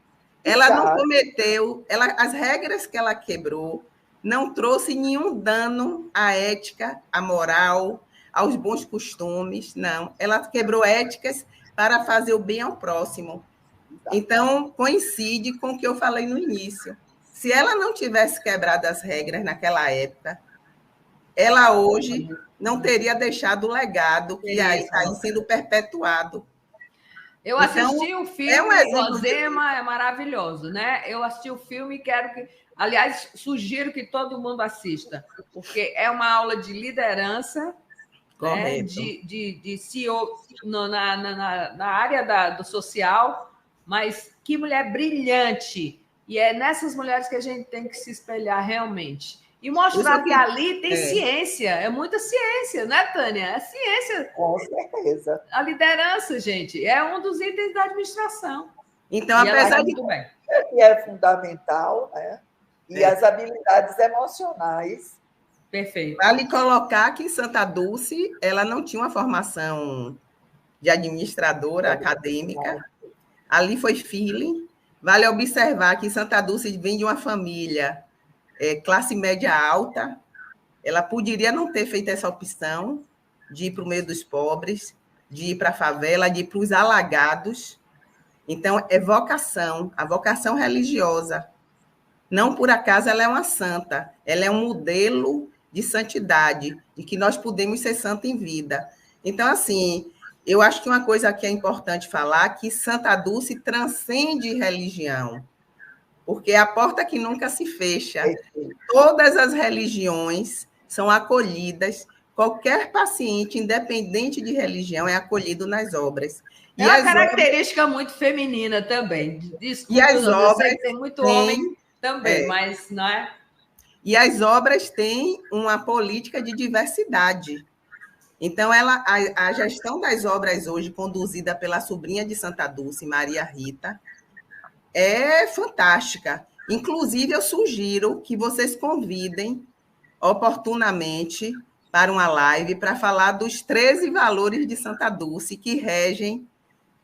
Ela não cometeu, as regras que ela quebrou não trouxe nenhum dano à ética, à moral, aos bons costumes, não. Ela quebrou éticas para fazer o bem ao próximo. Então, coincide com o que eu falei no início. Se ela não tivesse quebrado as regras naquela época, ela hoje não teria deixado o legado que aí está sendo perpetuado. Eu assisti o filme, Rosema é maravilhoso, né? Eu assisti o filme e quero que... Aliás, sugiro que todo mundo assista, porque é uma aula de liderança, né? de CEO na área do social, mas que mulher brilhante! E é nessas mulheres que a gente tem que se espelhar realmente. E mostrar que ali tem ciência, é muita ciência, né, Tânia? É ciência. Com certeza. A liderança, gente, é um dos itens da administração. Então, apesar de que é fundamental, né? E as habilidades emocionais. Perfeito. Vale colocar que Santa Dulce, ela não tinha uma formação de administradora acadêmica. Ali foi feeling. Vale observar que Santa Dulce vem de uma família classe média alta. Ela poderia não ter feito essa opção de ir para o meio dos pobres, de ir para a favela, de ir para os alagados. Então, é vocação, a vocação religiosa. Não por acaso ela é uma santa, ela é um modelo de santidade, de que nós podemos ser santos em vida. Então, assim, eu acho que uma coisa que é importante falar é que Santa Dulce transcende religião, porque é a porta que nunca se fecha. Todas as religiões são acolhidas, qualquer paciente, independente de religião, é acolhido nas obras. É uma característica muito feminina também. Desculpa, e as obras tem muito homem também, mas não é? E as obras têm uma política de diversidade. Então, a gestão das obras hoje, conduzida pela sobrinha de Santa Dulce, Maria Rita, é fantástica. Inclusive, eu sugiro que vocês convidem oportunamente para uma live para falar dos 13 valores de Santa Dulce que regem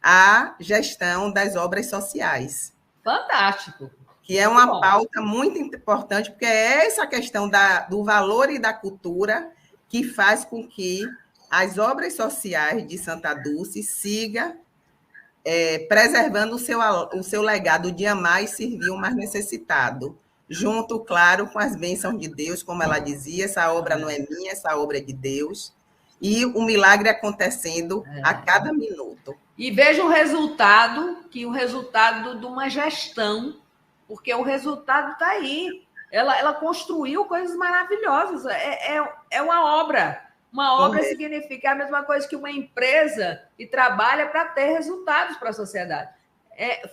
a gestão das obras sociais. Fantástico. Que é uma pauta muito importante, porque é essa questão do valor e da cultura que faz com que as obras sociais de Santa Dulce sigam preservando o seu legado de amar e servir o mais necessitado, junto, claro, com as bênçãos de Deus, como ela dizia, essa obra não é minha, essa obra é de Deus, e o milagre acontecendo a cada minuto. E veja o resultado de uma gestão, porque o resultado está aí. Ela construiu coisas maravilhosas. É uma obra. Uma obra significa a mesma coisa que uma empresa que trabalha para ter resultados para a sociedade.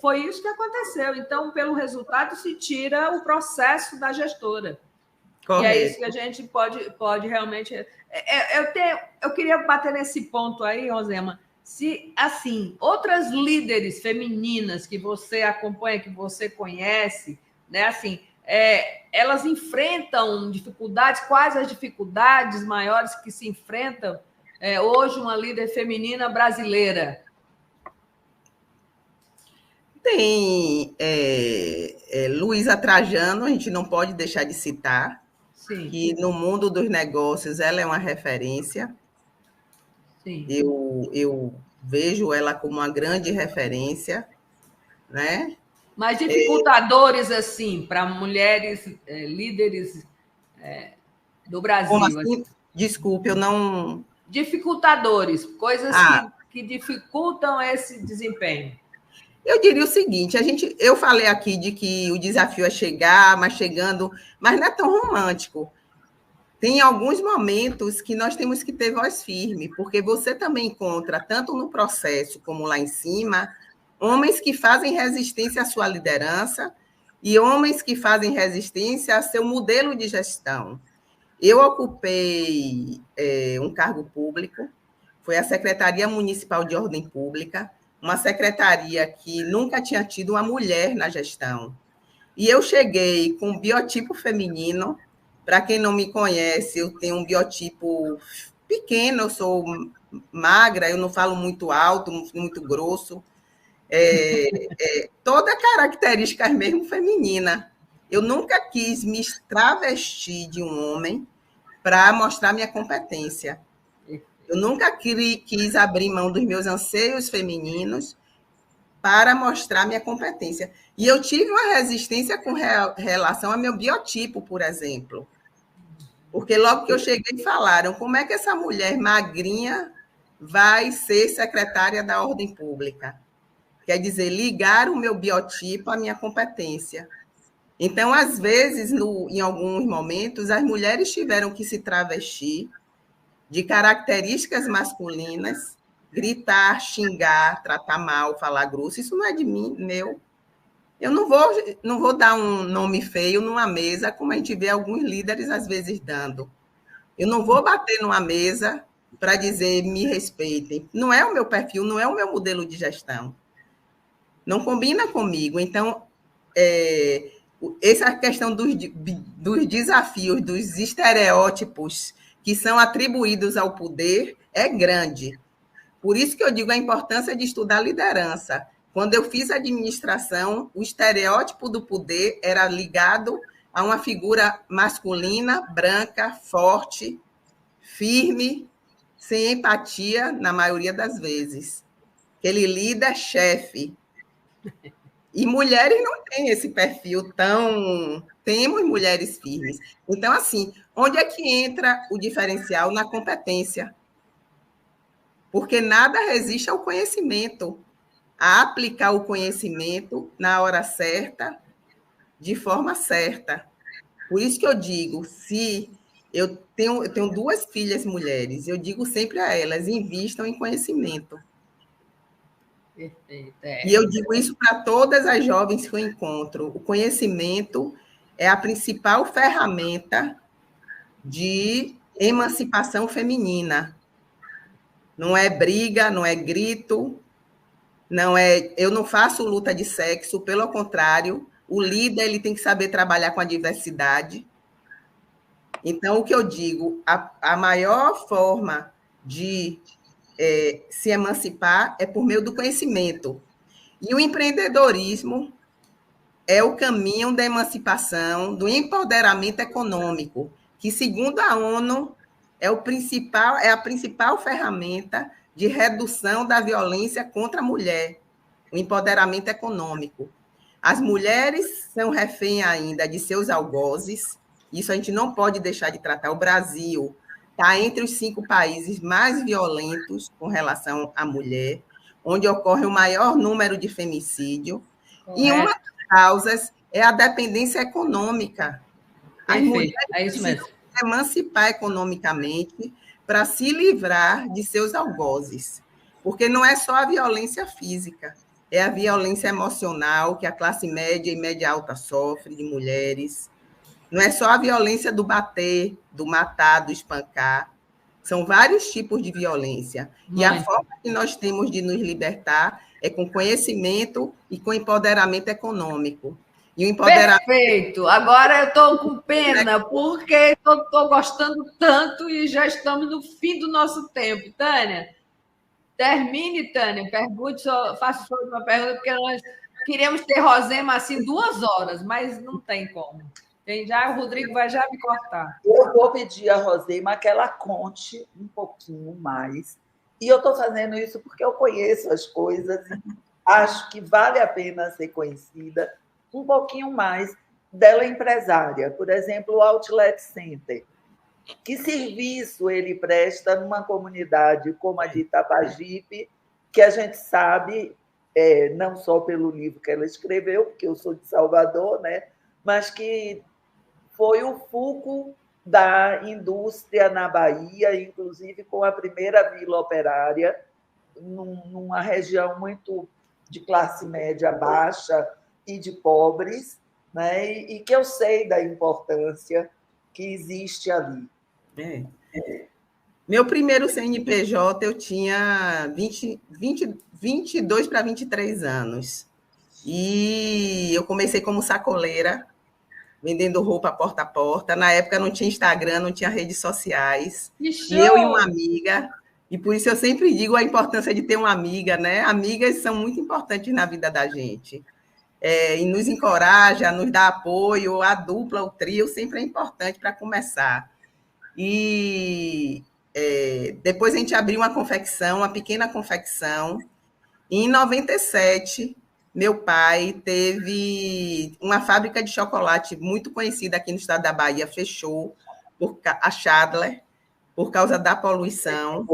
Foi isso que aconteceu. Então, pelo resultado, se tira o processo da gestora. Correto. E é isso que a gente pode realmente... Eu queria bater nesse ponto aí, Rosema. Se, assim, outras líderes femininas que você acompanha, que você conhece, né, assim, elas enfrentam dificuldades, quais as dificuldades maiores que se enfrentam hoje uma líder feminina brasileira? Tem Luísa Trajano, a gente não pode deixar de citar, sim, que no mundo dos negócios ela é uma referência. Sim. Eu vejo ela como uma grande referência, né? Mas dificultadores, assim, para mulheres líderes do Brasil. Como assim? Desculpe, eu não... Dificultadores, coisas que dificultam esse desempenho. Eu diria o seguinte, eu falei aqui de que o desafio é chegar, mas não é tão romântico. Tem alguns momentos que nós temos que ter voz firme, porque você também encontra, tanto no processo como lá em cima, homens que fazem resistência à sua liderança e homens que fazem resistência a seu modelo de gestão. Eu ocupei um cargo público, foi a Secretaria Municipal de Ordem Pública, uma secretaria que nunca tinha tido uma mulher na gestão. E eu cheguei com um biotipo feminino. Para quem não me conhece, eu tenho um biotipo pequeno, eu sou magra, eu não falo muito alto, muito grosso. Toda característica mesmo feminina. Eu nunca quis me travestir de um homem para mostrar minha competência. Eu nunca quis abrir mão dos meus anseios femininos para mostrar minha competência. E eu tive uma resistência com relação ao meu biotipo, por exemplo. Porque logo que eu cheguei, falaram, como é que essa mulher magrinha vai ser secretária da Ordem Pública? Quer dizer, ligar o meu biotipo à minha competência. Então, às vezes, em alguns momentos, as mulheres tiveram que se travestir de características masculinas, gritar, xingar, tratar mal, falar grosso. Isso não é de mim, meu. Eu não vou dar um nome feio numa mesa, como a gente vê alguns líderes às vezes dando. Eu não vou bater numa mesa para dizer me respeitem. Não é o meu perfil, não é o meu modelo de gestão. Não combina comigo. Então, essa questão dos desafios, dos estereótipos que são atribuídos ao poder é grande. Por isso que eu digo a importância de estudar liderança. Quando eu fiz administração, o estereótipo do poder era ligado a uma figura masculina, branca, forte, firme, sem empatia, na maioria das vezes. Aquele líder chefe. E mulheres não têm esse perfil tão... Temos mulheres firmes. Então, assim, onde é que entra o diferencial? Na competência. Porque nada resiste ao conhecimento. A aplicar o conhecimento na hora certa, de forma certa. Por isso que eu digo, se eu tenho 2 filhas mulheres, eu digo sempre a elas, invistam em conhecimento. Perfeito. E eu digo isso para todas as jovens que eu encontro. O conhecimento é a principal ferramenta de emancipação feminina. Não é briga, não é grito, eu não faço luta de sexo, pelo contrário, o líder ele tem que saber trabalhar com a diversidade. Então, o que eu digo, a maior forma de se emancipar é por meio do conhecimento. E o empreendedorismo é o caminho da emancipação, do empoderamento econômico, que, segundo a ONU, é a principal ferramenta de redução da violência contra a mulher, o empoderamento econômico. As mulheres são refém ainda de seus algozes, isso a gente não pode deixar de tratar. O Brasil está entre os 5 países mais violentos com relação à mulher, onde ocorre o maior número de femicídio, e uma das causas é a dependência econômica. As mulheres precisam se emancipar economicamente para se livrar de seus algozes, porque não é só a violência física, é a violência emocional que a classe média e média alta sofre de mulheres, não é só a violência do bater, do matar, do espancar, são vários tipos de violência. E a forma que nós temos de nos libertar é com conhecimento e com empoderamento econômico. E o empoderamento... Perfeito. Agora eu estou com pena, porque estou gostando tanto e já estamos no fim do nosso tempo. Tânia, termine, Tânia. Faça sua última pergunta, porque nós queríamos ter Rosema assim 2 horas, mas não tem como. O Rodrigo vai já me cortar. Eu vou pedir a Rosema que ela conte um pouquinho mais. E eu estou fazendo isso porque eu conheço as coisas, acho que vale a pena ser conhecida um pouquinho mais dela empresária. Por exemplo, o Outlet Center. Que serviço ele presta numa comunidade como a de Itapajipe, que a gente sabe, não só pelo livro que ela escreveu, porque eu sou de Salvador, né, mas que foi o foco da indústria na Bahia, inclusive com a primeira vila operária, numa região muito de classe média baixa e de pobres, né? E que eu sei da importância que existe ali. Meu primeiro CNPJ eu tinha 22 para 23 anos. E eu comecei como sacoleira, vendendo roupa porta a porta. Na época não tinha Instagram, não tinha redes sociais. Que E eu e show! uma amiga, e por isso eu sempre digo a importância de ter uma amiga, né? Amigas são muito importantes na vida da gente. E nos encoraja, nos dá apoio, a dupla, o trio sempre é importante para começar. E depois a gente abriu uma confecção, uma pequena confecção. E em 97, meu pai teve uma fábrica de chocolate muito conhecida aqui no estado da Bahia, fechou, a Chadler, por causa da poluição.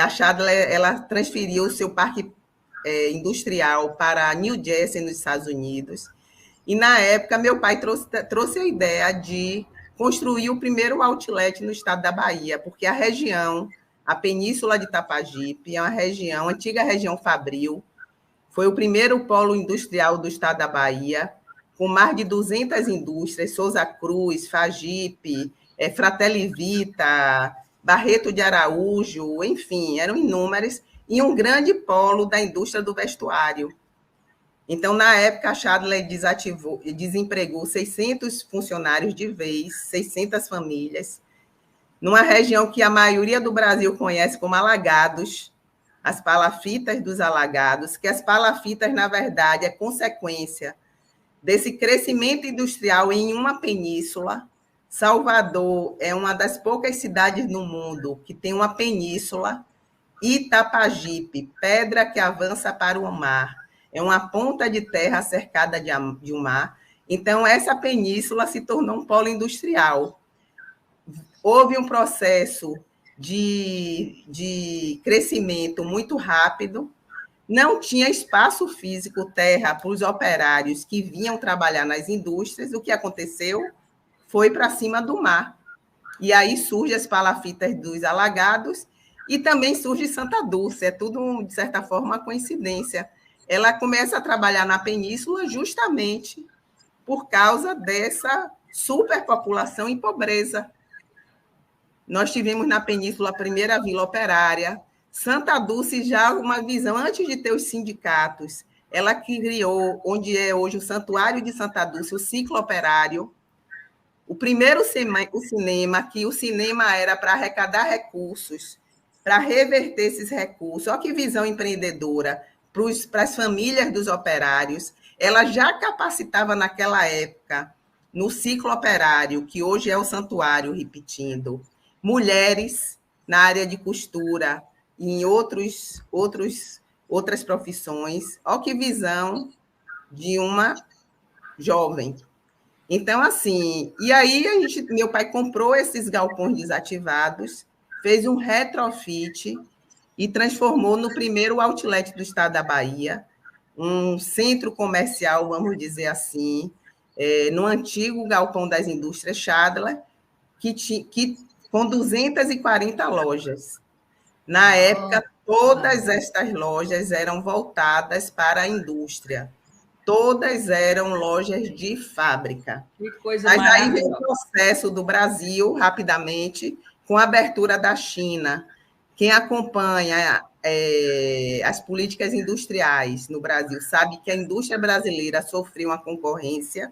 A Chadler, ela transferiu o seu parque industrial para New Jersey, nos Estados Unidos. E, na época, meu pai trouxe a ideia de construir o primeiro outlet no estado da Bahia, porque a região, a Península de Tapajipe, é uma região, antiga região fabril, foi o primeiro polo industrial do estado da Bahia, com mais de 200 indústrias, Souza Cruz, Fagipe, Fratelli Vita, Barreto de Araújo, enfim, eram inúmeras, e um grande polo da indústria do vestuário. Então, na época, a Chadler desempregou 600 funcionários de vez, 600 famílias, numa região que a maioria do Brasil conhece como Alagados, as palafitas dos Alagados, que as palafitas, na verdade, é consequência desse crescimento industrial em uma península. Salvador é uma das poucas cidades no mundo que tem uma península. Itapajipe, pedra que avança para o mar. É uma ponta de terra cercada de um mar. Então, essa península se tornou um polo industrial. Houve um processo de crescimento muito rápido. Não tinha espaço físico, terra, para os operários que vinham trabalhar nas indústrias. O que aconteceu foi para cima do mar. E aí surgem as palafitas dos Alagados e também surge Santa Dulce. É tudo, de certa forma, uma coincidência. Ela começa a trabalhar na península justamente por causa dessa superpopulação e pobreza. Nós tivemos na península a primeira vila operária. Santa Dulce já uma visão, antes de ter os sindicatos, ela criou, onde é hoje o Santuário de Santa Dulce, o ciclo operário. O primeiro cinema, que o cinema era para arrecadar recursos, para reverter esses recursos. Olha que visão empreendedora para as famílias dos operários. Ela já capacitava naquela época, no ciclo operário, que hoje é o santuário, repetindo, mulheres na área de costura e em outras profissões. Olha que visão de uma jovem. Então, assim, e aí meu pai comprou esses galpões desativados, fez um retrofit e transformou no primeiro outlet do estado da Bahia, um centro comercial, vamos dizer assim, no antigo galpão das indústrias Chadler, que com 240 lojas. Na época, todas estas lojas eram voltadas para a indústria. Todas eram lojas de fábrica. Que coisa Mas maravilhosa. aí veio o processo do Brasil, rapidamente, com a abertura da China. Quem acompanha as políticas industriais no Brasil sabe que a indústria brasileira sofreu uma concorrência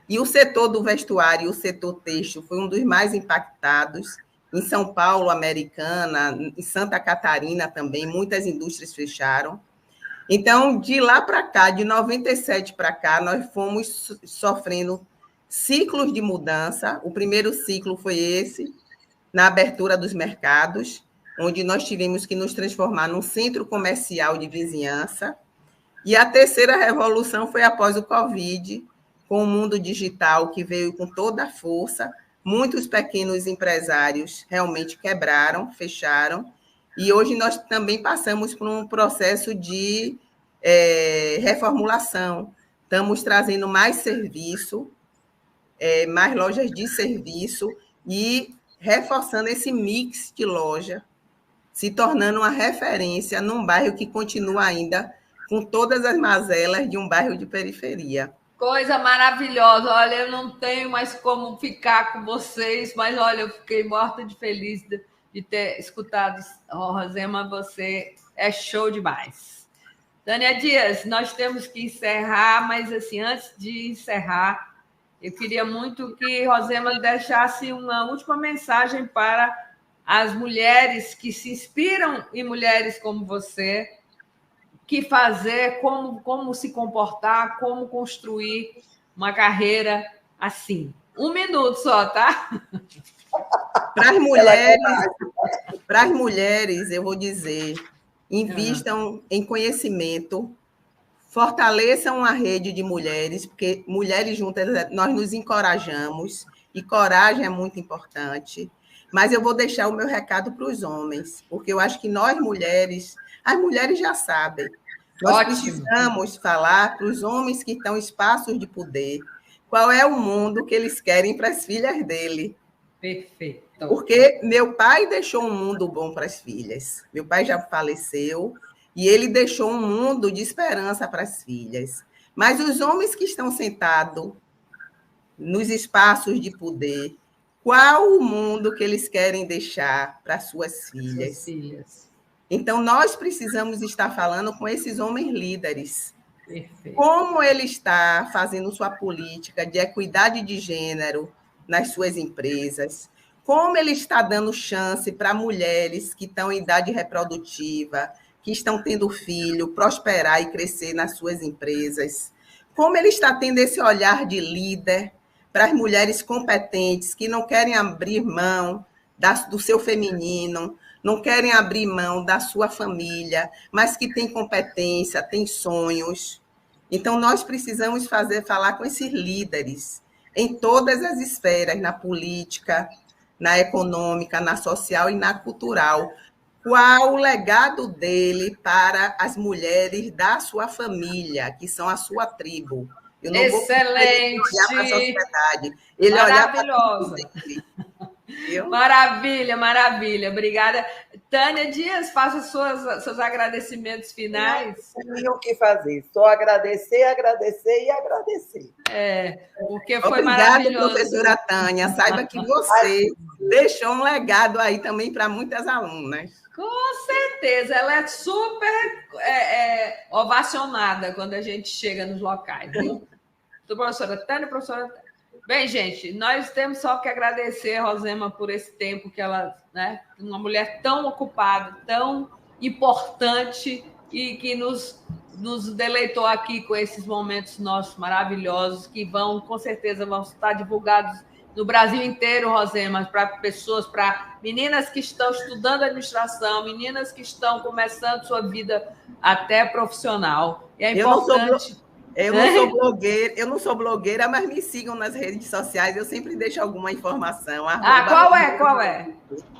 e o setor do vestuário e o setor têxtil foi um dos mais impactados. Em São Paulo, Americana, em Santa Catarina também, muitas indústrias fecharam. Então, de lá para cá, de 97 para cá, nós fomos sofrendo ciclos de mudança. O primeiro ciclo foi esse, na abertura dos mercados, onde nós tivemos que nos transformar num centro comercial de vizinhança. E a terceira revolução foi após o Covid, com o mundo digital que veio com toda a força. Muitos pequenos empresários realmente quebraram, fecharam, e hoje nós também passamos por um processo de reformulação. Estamos trazendo mais serviço, mais lojas de serviço e reforçando esse mix de loja, se tornando uma referência num bairro que continua ainda com todas as mazelas de um bairro de periferia. Coisa maravilhosa. Olha, eu não tenho mais como ficar com vocês, mas olha, eu fiquei morta de feliz de ter escutado. Rosema, você é show demais. Tânia Dias, nós temos que encerrar, mas assim, antes de encerrar, eu queria muito que Rosema deixasse uma última mensagem para as mulheres que se inspiram em mulheres como você, que fazer, como se comportar, como construir uma carreira assim. 1 minuto só, tá? Para as mulheres, eu vou dizer, invistam em conhecimento, fortaleçam a rede de mulheres, porque mulheres juntas nós nos encorajamos, e coragem é muito importante. Mas eu vou deixar o meu recado para os homens, porque eu acho que nós mulheres, as mulheres já sabem. Nós precisamos falar para os homens que estão em espaços de poder qual é o mundo que eles querem para as filhas dele. Perfeito. Porque meu pai deixou um mundo bom para as filhas. Meu pai já faleceu e ele deixou um mundo de esperança para as filhas. Mas os homens que estão sentados nos espaços de poder, qual o mundo que eles querem deixar para suas filhas? Então, nós precisamos estar falando com esses homens líderes. Perfeito. Como ele está fazendo sua política de equidade de gênero nas suas empresas, como ele está dando chance para mulheres que estão em idade reprodutiva, que estão tendo filho, prosperar e crescer nas suas empresas, como ele está tendo esse olhar de líder para as mulheres competentes que não querem abrir mão do seu feminino, não querem abrir mão da sua família, mas que têm competência, têm sonhos. Então, nós precisamos falar com esses líderes em todas as esferas, na política, na econômica, na social e na cultural. Qual o legado dele para as mulheres da sua família, que são a sua tribo? Eu não Excelente! Vou olhar para a sociedade. Ele maravilhosa! Maravilha, maravilha. Obrigada. Tânia Dias, faça seus agradecimentos finais. Não tenho o que fazer, só agradecer, agradecer e agradecer. Porque foi maravilhoso. Obrigada, professora Tânia. Saiba que você deixou um legado aí também para muitas alunas. Com certeza, ela é super ovacionada quando a gente chega nos locais. Professora Tânia, professora Tânia. Bem, gente, nós temos só que agradecer a Rosema por esse tempo que ela, né, uma mulher tão ocupada, tão importante e que nos deleitou aqui com esses momentos nossos maravilhosos que com certeza vão estar divulgados no Brasil inteiro, Rosema, para pessoas, para meninas que estão estudando administração, meninas que estão começando sua vida até profissional. E é importante... Eu não sou blogueira, mas me sigam nas redes sociais, eu sempre deixo alguma informação. Qual é?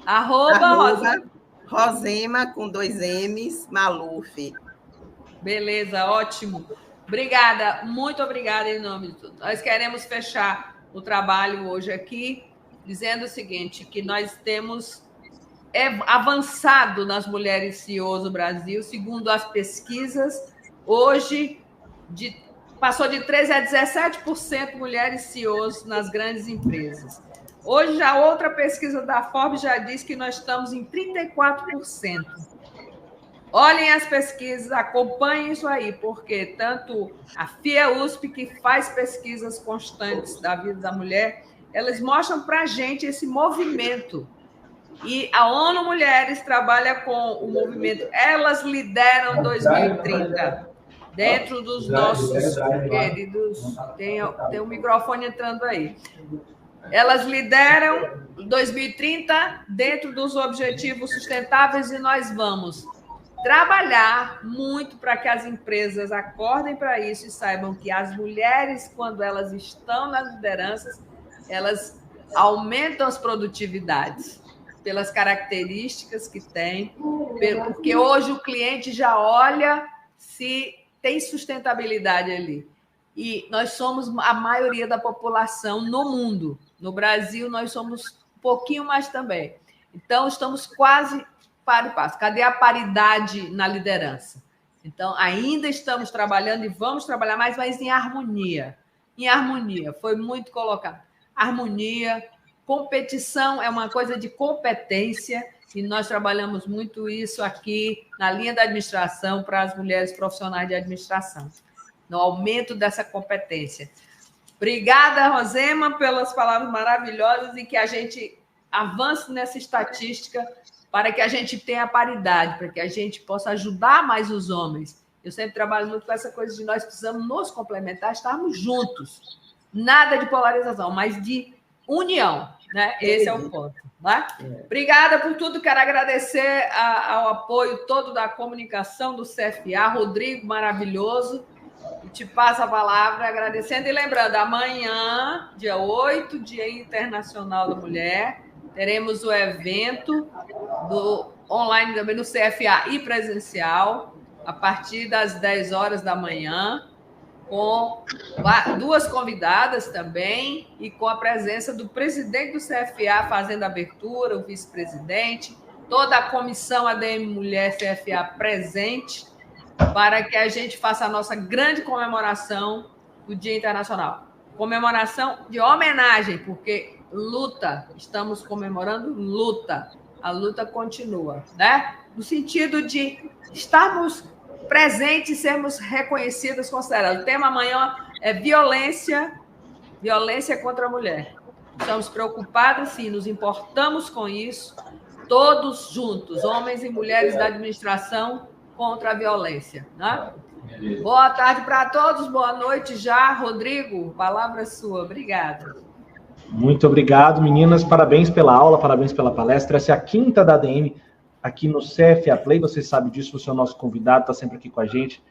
Arroba Rosema, com 2 M's, Maluf. Beleza, ótimo. Obrigada, muito obrigada em nome de tudo. Nós queremos fechar o trabalho hoje aqui, dizendo o seguinte, que nós temos avançado nas mulheres CEOs do Brasil, segundo as pesquisas, hoje passou de 13% a 17% mulheres CEOs nas grandes empresas. Hoje, já outra pesquisa da Forbes já diz que nós estamos em 34%. Olhem as pesquisas, acompanhem isso aí, porque tanto a FIA-USP, que faz pesquisas constantes da vida da mulher, elas mostram para a gente esse movimento. E a ONU Mulheres trabalha com o movimento Elas Lideram 2030. Dentro dos nossos queridos... Tem um microfone entrando aí. Elas lideram 2030 dentro dos objetivos sustentáveis e nós vamos trabalhar muito para que as empresas acordem para isso e saibam que as mulheres, quando elas estão nas lideranças, elas aumentam as produtividades pelas características que têm, porque hoje o cliente já olha se tem sustentabilidade ali. E nós somos a maioria da população no mundo. No Brasil, nós somos um pouquinho mais também. Então, estamos quase para o passo. Cadê a paridade na liderança? Então, ainda estamos trabalhando e vamos trabalhar mais, mas em harmonia. em harmonia. Foi muito colocado. Harmonia, competição é uma coisa de competência, e nós trabalhamos muito isso aqui na linha da administração para as mulheres profissionais de administração, no aumento dessa competência. Obrigada, Rosema, pelas palavras maravilhosas e que a gente avance nessa estatística para que a gente tenha paridade, para que a gente possa ajudar mais os homens. Eu sempre trabalho muito com essa coisa de nós precisamos nos complementar, estarmos juntos. Nada de polarização, mas de união, né? Esse é o ponto. Né? Obrigada por tudo. Quero agradecer ao apoio todo da comunicação do CFA, Rodrigo, maravilhoso. E te passo a palavra agradecendo e lembrando, amanhã, dia 8, Dia Internacional da Mulher, teremos o evento do online também no CFA e presencial, a partir das 10 horas da manhã, com 2 convidadas também e com a presença do presidente do CFA fazendo a abertura, o vice-presidente, toda a comissão ADM Mulher CFA presente, para que a gente faça a nossa grande comemoração do Dia Internacional. Comemoração de homenagem, porque luta, estamos comemorando luta, a luta continua, né? No sentido de estarmos presentes, sermos reconhecidas, consideradas. O tema amanhã é violência contra a mulher. Estamos preocupados, sim, nos importamos com isso, todos juntos, homens e mulheres da administração, contra a violência. Né? Boa tarde para todos, boa noite já. Rodrigo, palavra sua. Obrigada. Muito obrigado, meninas. Parabéns pela aula, parabéns pela palestra. Essa é a 5ª da ADM aqui no CFA Play. Você sabe disso, você é o nosso convidado, está sempre aqui com a gente.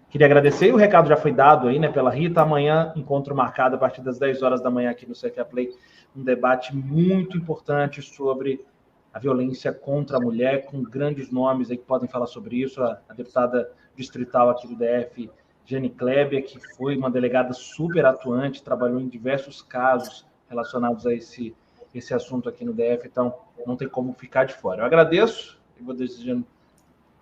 Queria agradecer, o recado já foi dado aí, né, pela Rita. Amanhã, encontro marcado a partir das 10 horas da manhã aqui no CFA Play, um debate muito importante sobre a violência contra a mulher, com grandes nomes aí que podem falar sobre isso. A deputada distrital aqui do DF, Jane Kleber, que foi uma delegada super atuante, trabalhou em diversos casos relacionados a esse assunto aqui no DF, então não tem como ficar de fora. Eu agradeço e vou desejando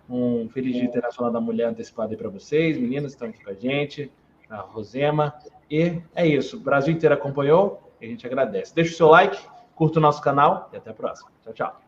um feliz Dia Internacional da Mulher antecipado aí para vocês, meninas que estão aqui com a gente, a Rosema, e é isso, o Brasil inteiro acompanhou e a gente agradece. Deixa o seu like, curta o nosso canal e até a próxima. Tchau, tchau.